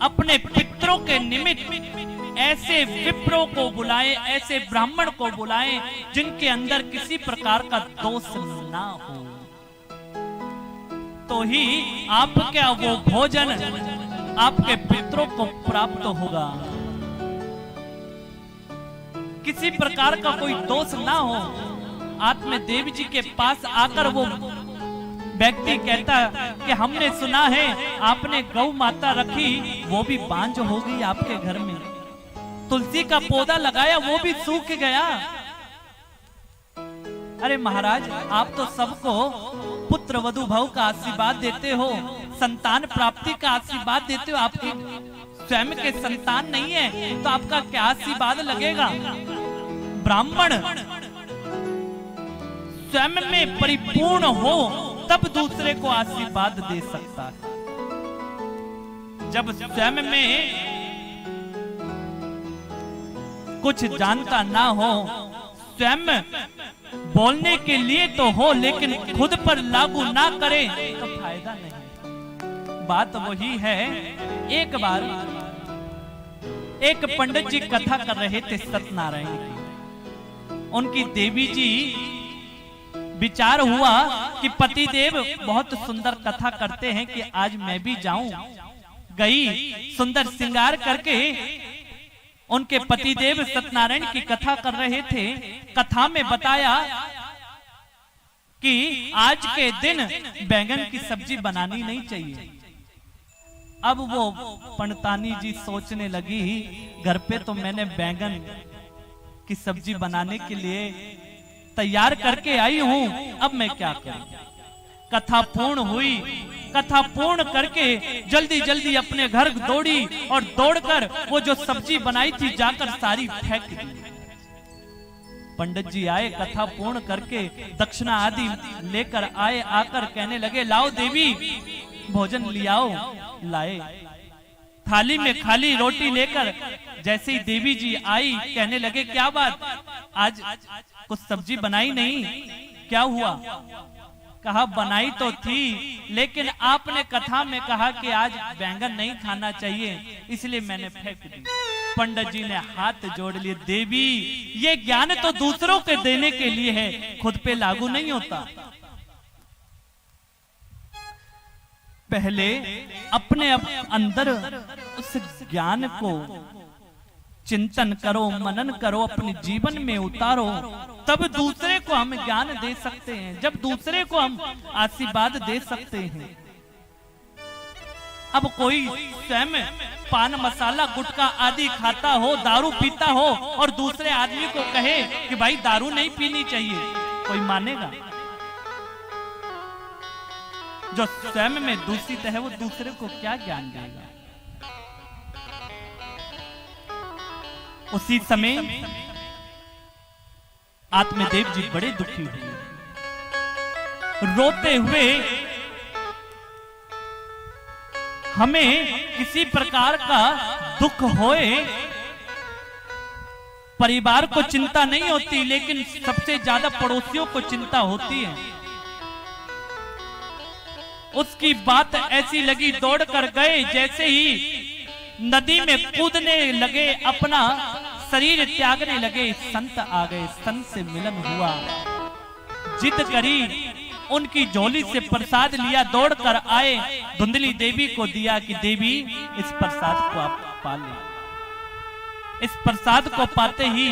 अपने पितरों के निमित्त ऐसे विप्रों को बुलाएं, ऐसे ब्राह्मण को बुलाएं जिनके अंदर किसी प्रकार का दोष ना हो, तो ही आपका वो भोजन आपके पितरों को प्राप्त होगा। किसी प्रकार का कोई दोष ना हो। आत्मदेव जी के पास आकर वो व्यक्ति कहता कि हमने सुना है आपने गौ माता रखी, वो भी बांझ हो गई आपके घर में, तुलसी का पौधा लगाया वो भी सूख गया। अरे महाराज आप तो सबको पुत्र वधु भव का आशीर्वाद देते हो, संतान प्राप्ति का आशीर्वाद देते हो, आपके स्वयं के संतान नहीं है तो आपका क्या आशीर्वाद लगेगा। ब्राह्मण स्वयं में परिपूर्ण हो तब दूसरे को आशीर्वाद दे सकता है। जब स्वयं में कुछ जानता ना हो, स्वयं बोलने के लिए तो हो लेकिन खुद पर लागू ना करे तो फायदा नहीं। बात वही है। एक बार एक पंडित जी कथा कर रहे थे सत्यनारायण की। उनकी देवी जी विचार हुआ कि पतिदेव बहुत सुंदर कथा करते हैं कि आज मैं भी जाऊं। गई, सुंदर श्रृंगार करके उनके पतिदेव सत्यनारायण की कथा कर रहे थे। कथा में बताया कि आज के दिन बैंगन की सब्जी बनानी नहीं चाहिए। अब वो पंडितानी जी सोचने लगी घर पे तो मैंने बैंगन की सब्जी बनाने के लिए तैयार करके आई हूं, अब मैं क्या करूं। कथा पूर्ण हुई। कथा पूर्ण करके जल्दी जल्दी अपने घर दौड़ी और दौड़कर वो जो सब्जी बनाई थी जाकर सारी फेंक दी। पंडित जी आए, कथा पूर्ण करके दक्षिणा आदि लेकर आए। आकर कहने लगे लाओ देवी भोजन लियाओ। लाए, थाली में खाली रोटी लेकर जैसे ही देवी जी आई कहने लगे क्या बात, आज कुछ सब्जी बनाई नहीं, क्या हुआ। कहा बनाई तो थी लेकिन आपने कथा में कहा कि आज बैंगन नहीं खाना चाहिए इसलिए मैंने फेंक दी। पंडित जी ने हाथ जोड़ लिए, देवी ये ज्ञान तो दूसरों के देने के लिए है, खुद पे लागू नहीं होता। पहले अपने अंदर उस ज्ञान को चिंतन करो, मनन करो, अपने जीवन में उतारो, तब दूसरे को हम ज्ञान दे सकते हैं, जब दूसरे को हम आशीर्वाद दे सकते हैं। अब कोई स्वयं पान मसाला गुटखा आदि खाता हो, दारू पीता हो और दूसरे आदमी को कहे कि भाई दारू नहीं पीनी चाहिए, कोई मानेगा? जो स्वयं में दूषित है वो दूसरे को क्या ज्ञान देगा? उसी समय आत्मदेव जी बड़े दुखी हुए, रोते हुए, हमें किसी प्रकार का दुख होए परिवार को चिंता नहीं होती, लेकिन सबसे ज्यादा पड़ोसियों को चिंता होती है। उसकी बात ऐसी लगी, दौड़ कर गए, जैसे ही नदी में कूदने लगे, अपना शरीर त्यागने लगे, संत आ गए, संत से मिलन हुआ, जिद करी, उनकी झोली से प्रसाद लिया, दौड़ कर आए, धुंधली देवी को दिया कि देवी इस प्रसाद को आप पा लें। इस प्रसाद को पाते ही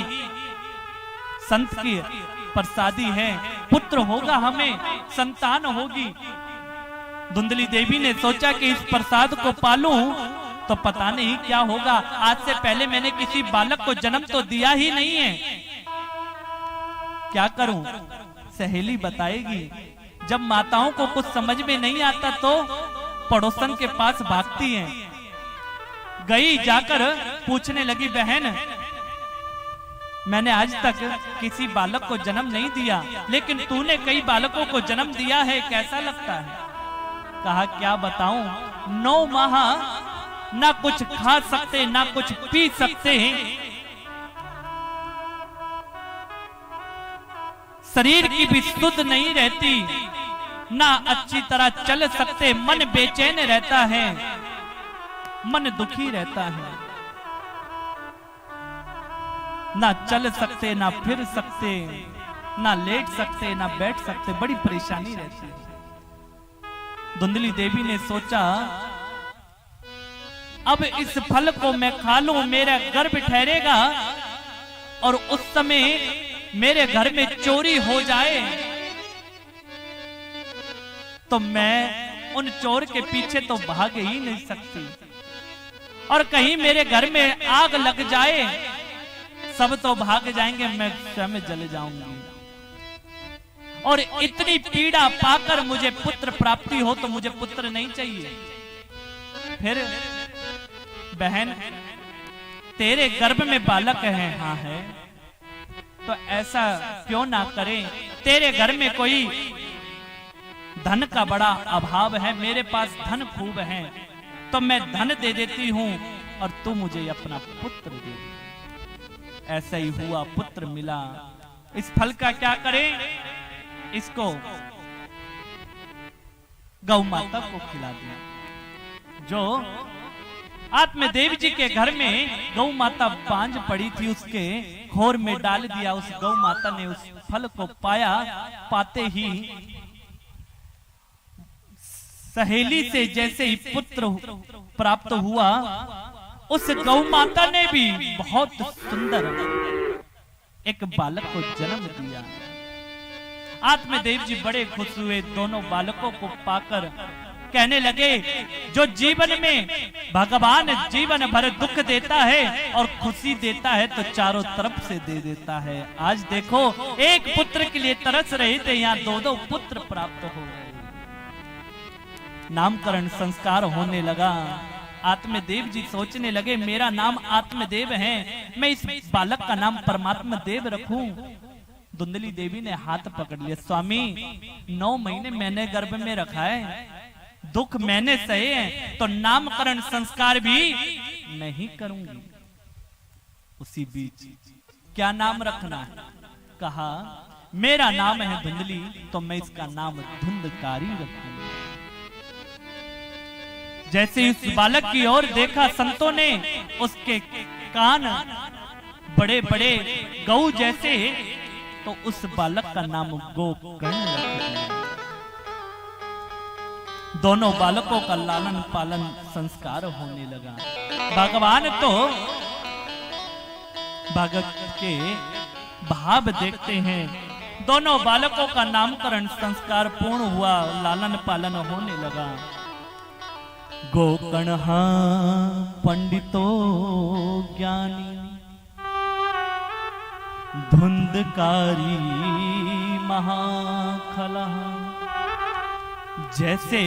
संत की प्रसादी है, पुत्र होगा, हमें संतान होगी। धुंधली देवी ने सोचा कि इस प्रसाद को पालूं तो पता नहीं क्या होगा, आज से पहले मैंने किसी बालक को जन्म तो दिया ही नहीं है, क्या करूं? सहेली बताएगी। जब माताओं को कुछ समझ में नहीं आता तो पड़ोसन के पास भागती हैं। गई, जाकर पूछने लगी, बहन मैंने आज तक किसी बालक को जन्म नहीं दिया, लेकिन तूने कई बालकों को जन्म दिया है, कैसा लगता है? कहा क्या बताऊं, 9 माह ना कुछ खा सकते ना कुछ पी सकते, शरीर की भी सुध नहीं रहती, ना अच्छी तरह चल सकते, मन बेचैन रहता है, मन दुखी रहता है, ना चल सकते ना फिर सकते, ना लेट सकते ना बैठ सकते, बड़ी परेशानी रहती है। धुंधली देवी ने सोचा अब इस फल को मैं खा लूं, मेरा गर्भ ठहरेगा और उस समय मेरे घर में चोरी हो जाए तो मैं उन चोर के पीछे तो भाग ही नहीं सकती, और कहीं मेरे घर में आग लग जाए सब तो भाग जाएंगे, मैं स्वयं जल जाऊंगी, और इतनी पीड़ा पाकर मुझे पुत्र प्राप्ति हो तो मुझे पुत्र नहीं चाहिए। फिर बहन तेरे गर्भ में बालक है, हाँ है, तो ऐसा क्यों ना करें, तेरे घर में कोई धन का बड़ा अभाव है, मेरे पास धन खूब है, तो मैं धन दे देती हूं और तू मुझे अपना पुत्र दे दे। ऐसा ही हुआ, पुत्र मिला। इस फल का क्या करें, इसको गौ माता को खिला दिया। जो आत्मदेव जी के घर में गौ माता बांझ पड़ी थी, उसके खोर में डाल दिया, उस गौ माता ने उस फल को पाया, पाते ही सहेली से जैसे ही पुत्र प्राप्त हुआ, उस गौ माता ने भी बहुत सुंदर एक बालक को जन्म दिया। आत्मदेव जी बड़े खुश हुए, दोनों बालकों को पाकर कहने लगे, जो जीवन में भगवान जीवन भर दुख देता है और खुशी देता है तो चारों तरफ से दे देता है। आज देखो, एक पुत्र के लिए तरस रहे थे, यहाँ 2-2 पुत्र प्राप्त हो गए। नामकरण संस्कार होने लगा। आत्मदेव जी सोचने लगे, मेरा नाम आत्मदेव है, मैं इस बालक का नाम परमात्मा देव रखूं। धुंधली देवी ने हाथ पकड़ लिया, स्वामी 9 महीने मैंने गर्भ में रखा है, दुख मैंने सहे हैं, तो नामकरण संस्कार भी नहीं करूंगी। उसी बीच क्या नाम रखना है, कहा मेरा नाम है धुंधली, तो मैं इसका नाम धुंधकारी रखूंगी। जैसे उस बालक की ओर देखा संतों ने, उसके कान बड़े बड़े गौ जैसे, तो उस बालक का नाम गोकर्ण रख दिया। दोनों बालकों का लालन पालन संस्कार होने लगा। भगवान तो भगत के भाव देखते हैं। दोनों बालकों का नामकरण संस्कार पूर्ण हुआ, लालन पालन होने लगा। गोकर्णहा पंडितो ज्ञानी धुंधकारी महाखला। जैसे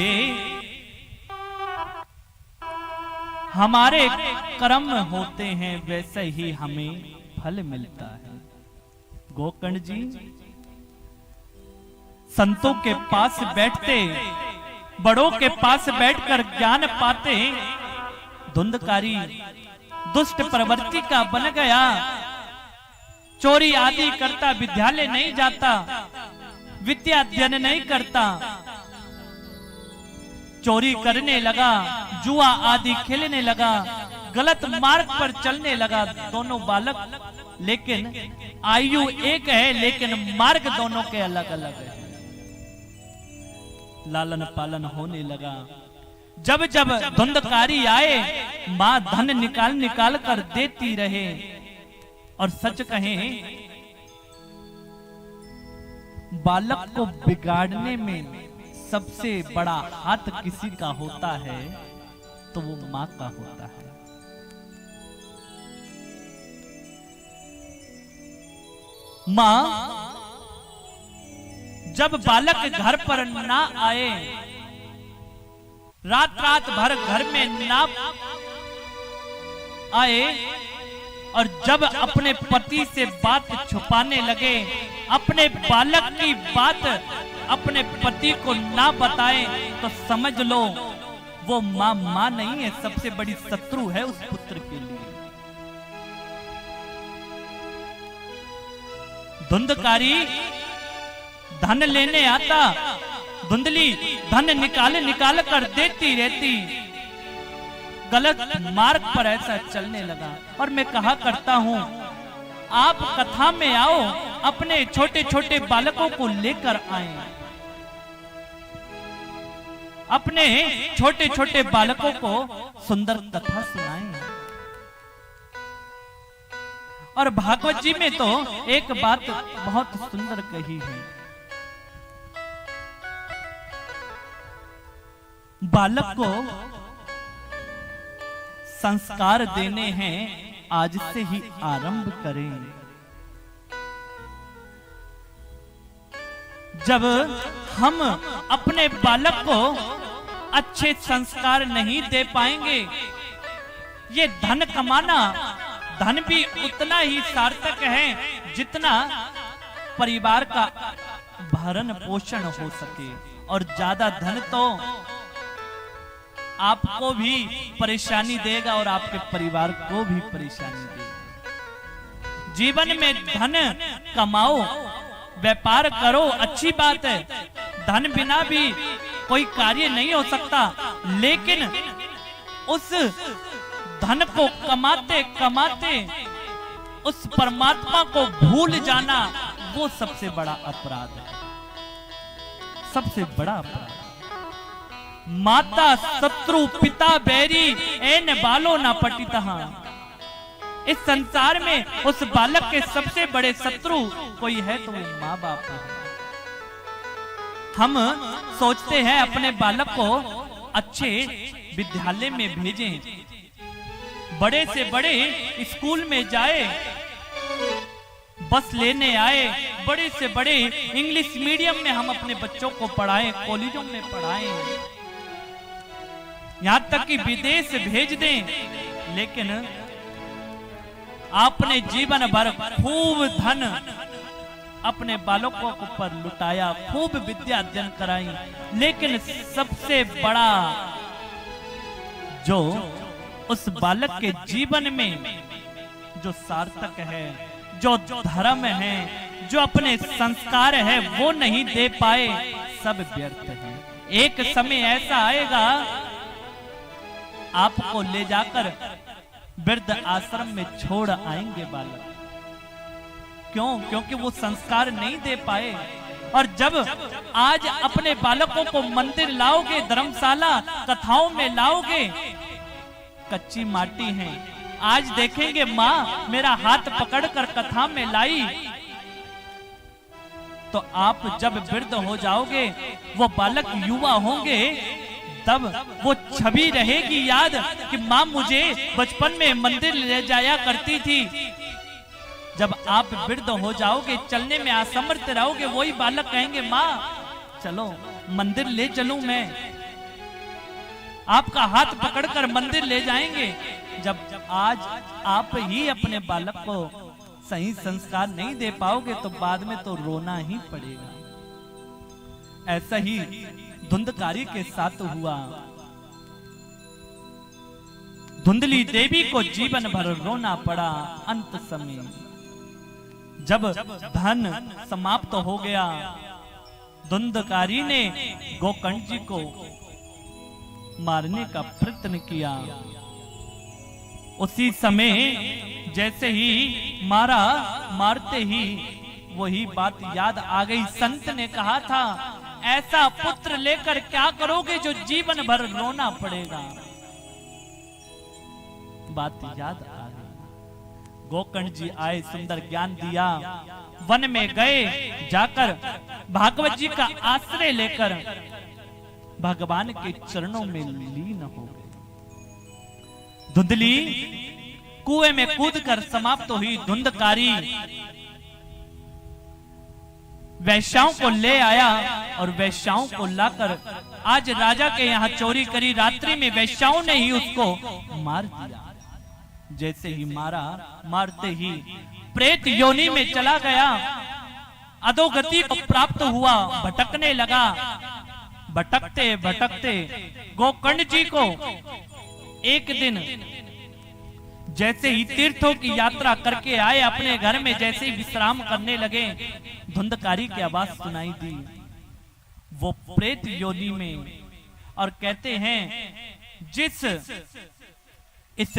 हमारे कर्म होते हैं वैसे ही हमें फल मिलता है। गोकर्ण जी संतों के पास बैठते, बड़ों के पास बैठकर ज्ञान पाते। धुंधकारी दुष्ट प्रवृत्ति का बन गया, चोरी आदि करता, विद्यालय नहीं जाता, विद्या अध्ययन नहीं करता, चोरी करने लगा, जुआ आदि खेलने लगा, गलत मार्ग पर चलने लगा। दोनों बालक, लेकिन आयु एक है, लेकिन मार्ग दोनों के अलग अलग है। लालन पालन होने लगा। जब जब धुंधकारी आए, मां धन निकाल निकाल कर देती रहे। और सच कहें, बालक को बिगाड़ने में सबसे बड़ा हाथ किसी का होता है तो वो मां का होता है। मां जब बालक घर पर ना आए, रात रात भर घर में ना आए, और जब अपने पति से बात छुपाने लगे, अपने बालक की बात अपने पति को ना बताए, तो समझ लो वो मां नहीं है, सबसे बड़ी शत्रु है उस पुत्र के लिए। धुंधकारी धन लेने आता, धुंधली धन निकाल निकाल कर देती रहती। गलत मार्ग पर ऐसा चलने लगा। और मैं कहा करता हूं, आप कथा में आओ, अपने छोटे छोटे बालकों को लेकर आए, अपने छोटे छोटे बालकों को सुंदर कथा सुनाएं। और भागवत जी में तो एक बात बहुत सुंदर कही है, बालक को संस्कार देने हैं, आज से ही आरंभ करें। जब हम अपने बालक को अच्छे संस्कार नहीं दे पाएंगे, ये धन कमाना, धन भी उतना ही सार्थक है जितना परिवार का भरण पोषण हो सके। और ज्यादा धन तो आपको भी परेशानी देगा और आपके परिवार को भी परेशानी देगा। जीवन में धन कमाओ, व्यापार करो, अच्छी बात है, धन बिना भी कोई कार्य नहीं हो सकता, लेकिन उस धन को कमाते कमाते उस परमात्मा को भूल जाना, वो सबसे बड़ा अपराध है, सबसे बड़ा अपराध। माता शत्रु पिता बैरी, एन बालो न पटितहा। इस संसार में उस बालक के सबसे बड़े शत्रु कोई है तो वो माँ बाप है। हम सोचते हैं अपने बालक को अच्छे विद्यालय में भेजें, बड़े से बड़े स्कूल में जाए, बस लेने आए, बड़े से बड़े इंग्लिश मीडियम में हम अपने बच्चों को पढ़ाएं, कॉलेजों में पढ़ाएं, यहां तक कि विदेश भेज दें। लेकिन आपने जीवन भर खूब धन अपने बालकों के ऊपर लुटाया, खूब विद्या अध्ययन कराई, लेकिन सबसे बड़ा जो उस बालक के जीवन में जो सार्थक है, जो धर्म है, जो अपने संस्कार है, वो नहीं दे पाए, सब व्यर्थ है। एक समय ऐसा आएगा आपको ले जाकर वृद्ध आश्रम में छोड़ आएंगे बालक। क्यों? क्योंकि वो संस्कार नहीं दे पाए, और जब आज अपने बालकों को मंदिर लाओगे, धर्मशाला कथाओं में लाओगे, कच्ची माटी है। आज देखेंगे माँ मेरा हाथ पकड़कर कथा में लाई, तो आप जब वृद्ध हो जाओगे, वो बालक युवा होंगे, तब वो छवि रहेगी याद कि माँ मुझे बचपन में मंदिर ले जाया करती थी। जब आप वृद्ध हो जाओगे, चलने में असमर्थ रहोगे, वही बालक कहेंगे माँ चलो मंदिर ले चलूं मैं। आपका हाथ पकड़कर मंदिर ले जाएंगे। जब आज आप ही अपने बालक को सही संस्कार नहीं दे पाओगे तो बाद में तो रोना ही पड़ेगा। ऐसा ही धुंधकारी के साथ हुआ। धुंधली देवी को जीवन भर रोना पड़ा। अंत समय जब धन समाप्त हो गया, धुंधकारी ने गोकर्ण जी को मारने का प्रयत्न किया। उसी समय जैसे ही मारते ही वही बात याद आ गई। संत ने कहा था ऐसा पुत्र लेकर क्या करोगे जो जीवन भर रोना पड़ेगा। बात याद आ गई। गोकर्ण जी आए, सुंदर ज्ञान दिया। वन में गए, जाकर भागवत जी का आश्रय लेकर भगवान के चरणों में लीन हो गए। धुंधली कुएं में कूदकर समाप्त हुई। धुंधकारी वैश्याओं को ले आया और वैश्याओं को लाकर आज राजा के यहाँ चोरी करी। रात्रि में वैश्याओं ने ही उसको मार दिया। जैसे ही मारते ही प्रेत योनि में चला गया, अधोगति को प्राप्त हुआ, भटकने लगा। भटकते भटकते गोकर्ण जी को एक दिन जैसे ही तीर्थों की यात्रा करके आए, अपने घर में जैसे ही विश्राम करने लगे, धुंधकारी की आवाज सुनाई दी। वो प्रेत योनि में, और कहते हैं जिस इस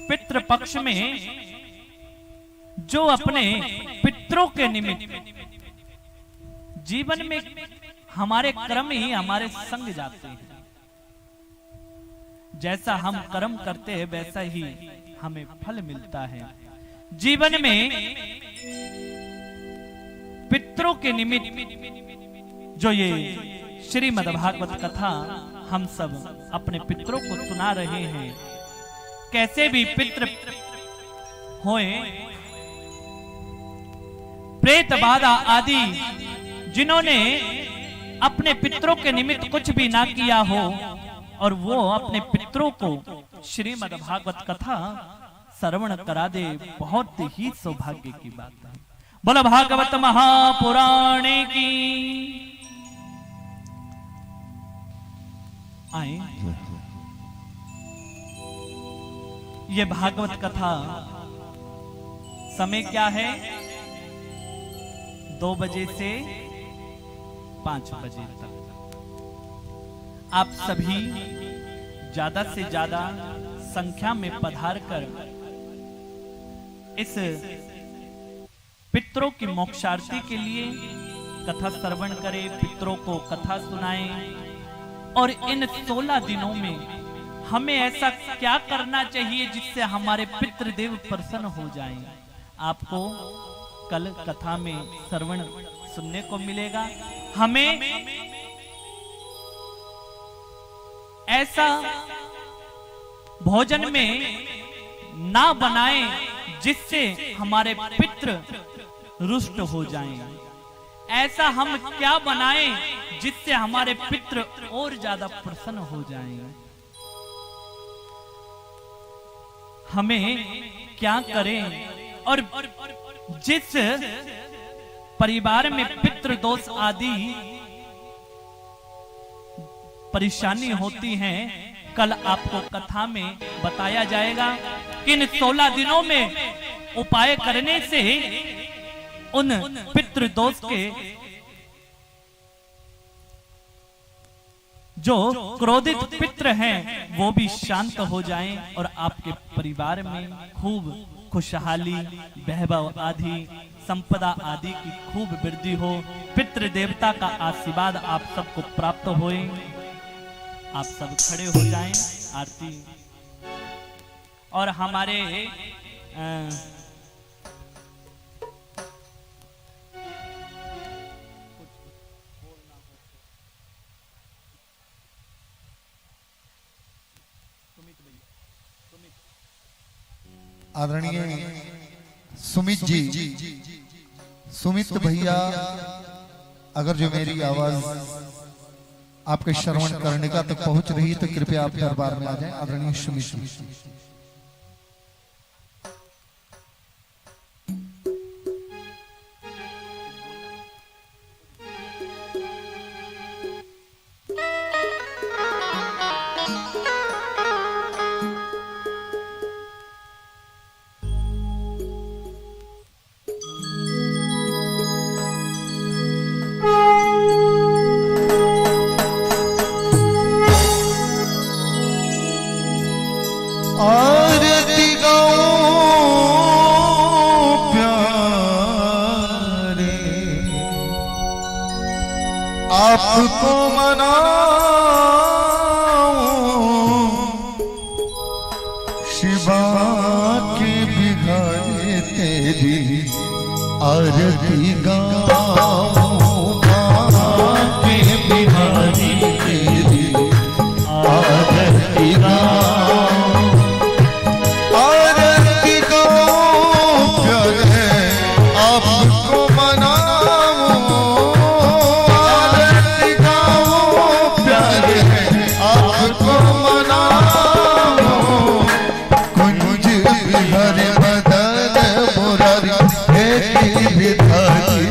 पितृ पक्ष में जो अपने पितरों के निमित्त जीवन में हमारे कर्म ही हमारे संग जाते हैं। जैसा हम कर्म करते हैं वैसा ही हमें फल मिलता है। जीवन में पितरों के निमित्त जो ये श्रीमद्भागवत कथा हम सब अपने पितरों को सुना रहे हैं, कैसे भी पितृ होए, प्रेत बाधा आदि जिन्होंने अपने पितरों के निमित्त कुछ भी ना किया हो और वो अपने पितरों को श्रीमद्भागवत कथा श्रवण करा दे, बहुत ही सौभाग्य की बात है। बोलो भागवत महापुराण की। आए ये भागवत कथा समय क्या है? 2 बजे से 5 बजे तक। आप सभी ज्यादा से ज्यादा संख्या में पधार कर इस पितरों की मोक्षार्थी के लिए कथा श्रवण करें, पितरों को कथा सुनाएं। और इन 16 दिनों में हमें ऐसा क्या करना चाहिए जिससे हमारे पितृदेव प्रसन्न हो जाएं। आपको कल कथा में श्रवण सुनने को मिलेगा। हमें ऐसा भोजन में ना बनाएं जिससे हमारे पितृ रुष्ट हो जाएं। ऐसा हम क्या बनाएं जिससे हमारे पितृ और ज्यादा प्रसन्न हो जाएं। हमें क्या करें, और जिस परिवार में पितृ दोष आदि परेशानी होती है, कल आपको कथा में बताया जाएगा कि इन 16 दिनों में उपाय करने से उन पितृ दोष के जो क्रोधित पितृ हैं वो भी शांत हो जाएं और आपके परिवार में खूब खुशहाली, वैभव आदि संपदा आदि की खूब वृद्धि हो, पितृ देवता का आशीर्वाद आप सबको प्राप्त होए। आप सब खड़े हो जाएं, आरती। और हमारे आदरणीय सुमित जी, सुमित भैया, अगर जो मेरी आवाज आपके श्रवण करने का तक पहुंच रही है तो कृपया आप दरबार में आ जाएं। आदरणीय सुमित जी। आरती गाऊं प्यारे, आपको मनाऊं, शिवा के बिघाए तेरी आरती गाऊं, के बिघाए तेरी आरती गाऊं, आपको मनाऊं, आरती गाऊं प्यारे, आपको मनाऊं, कुंज हर बदन मुरारी, हे विधाई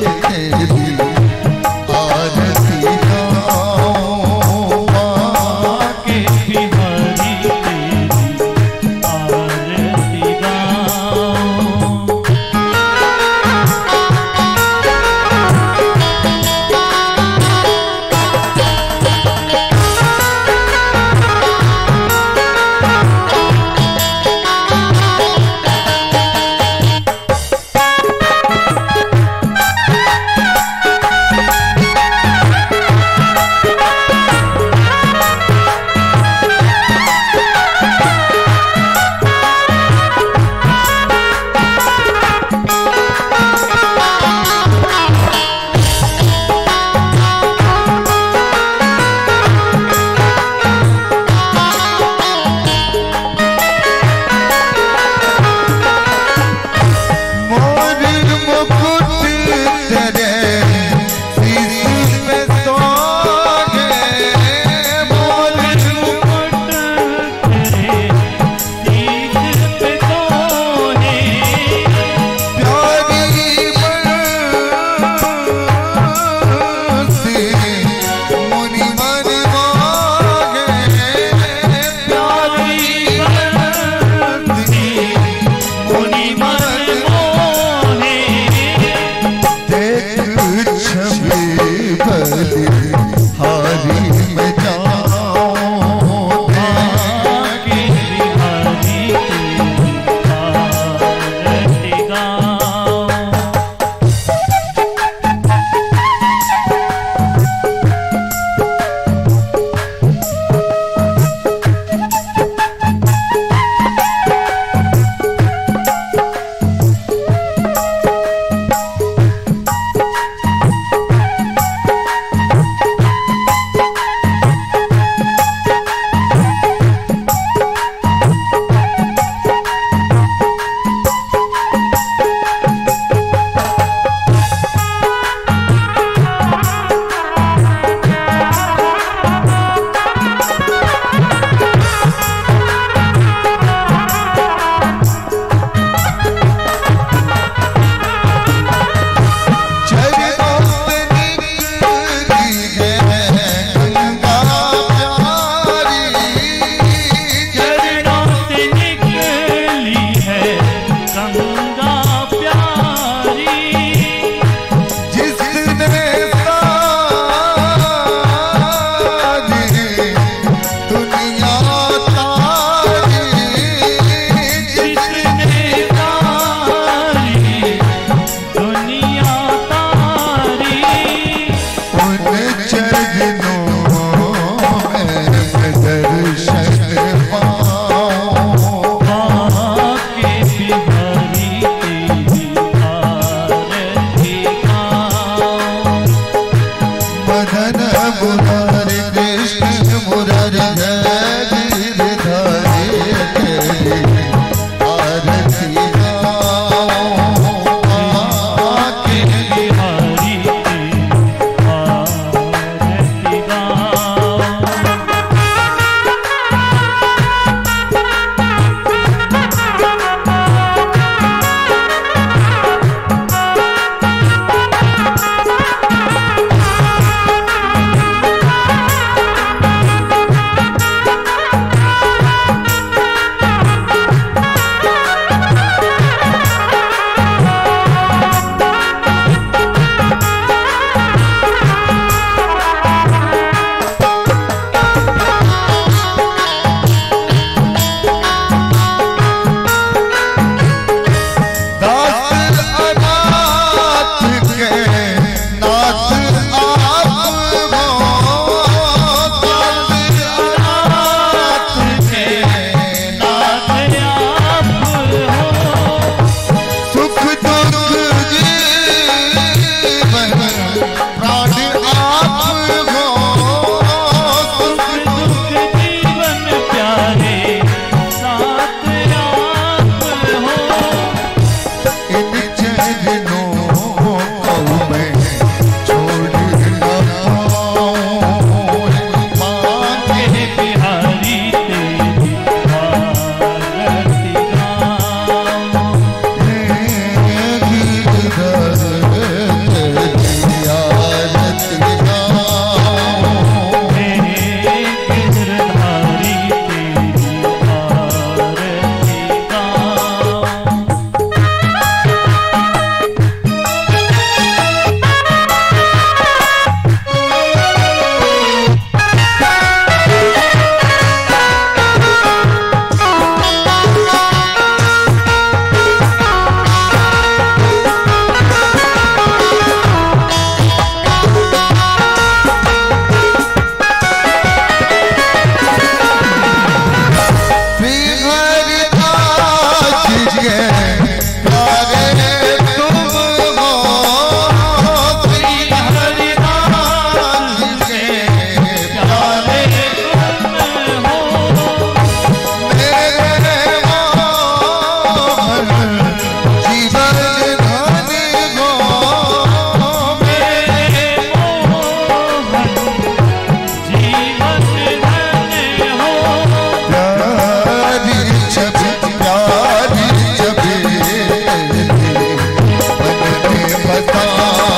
में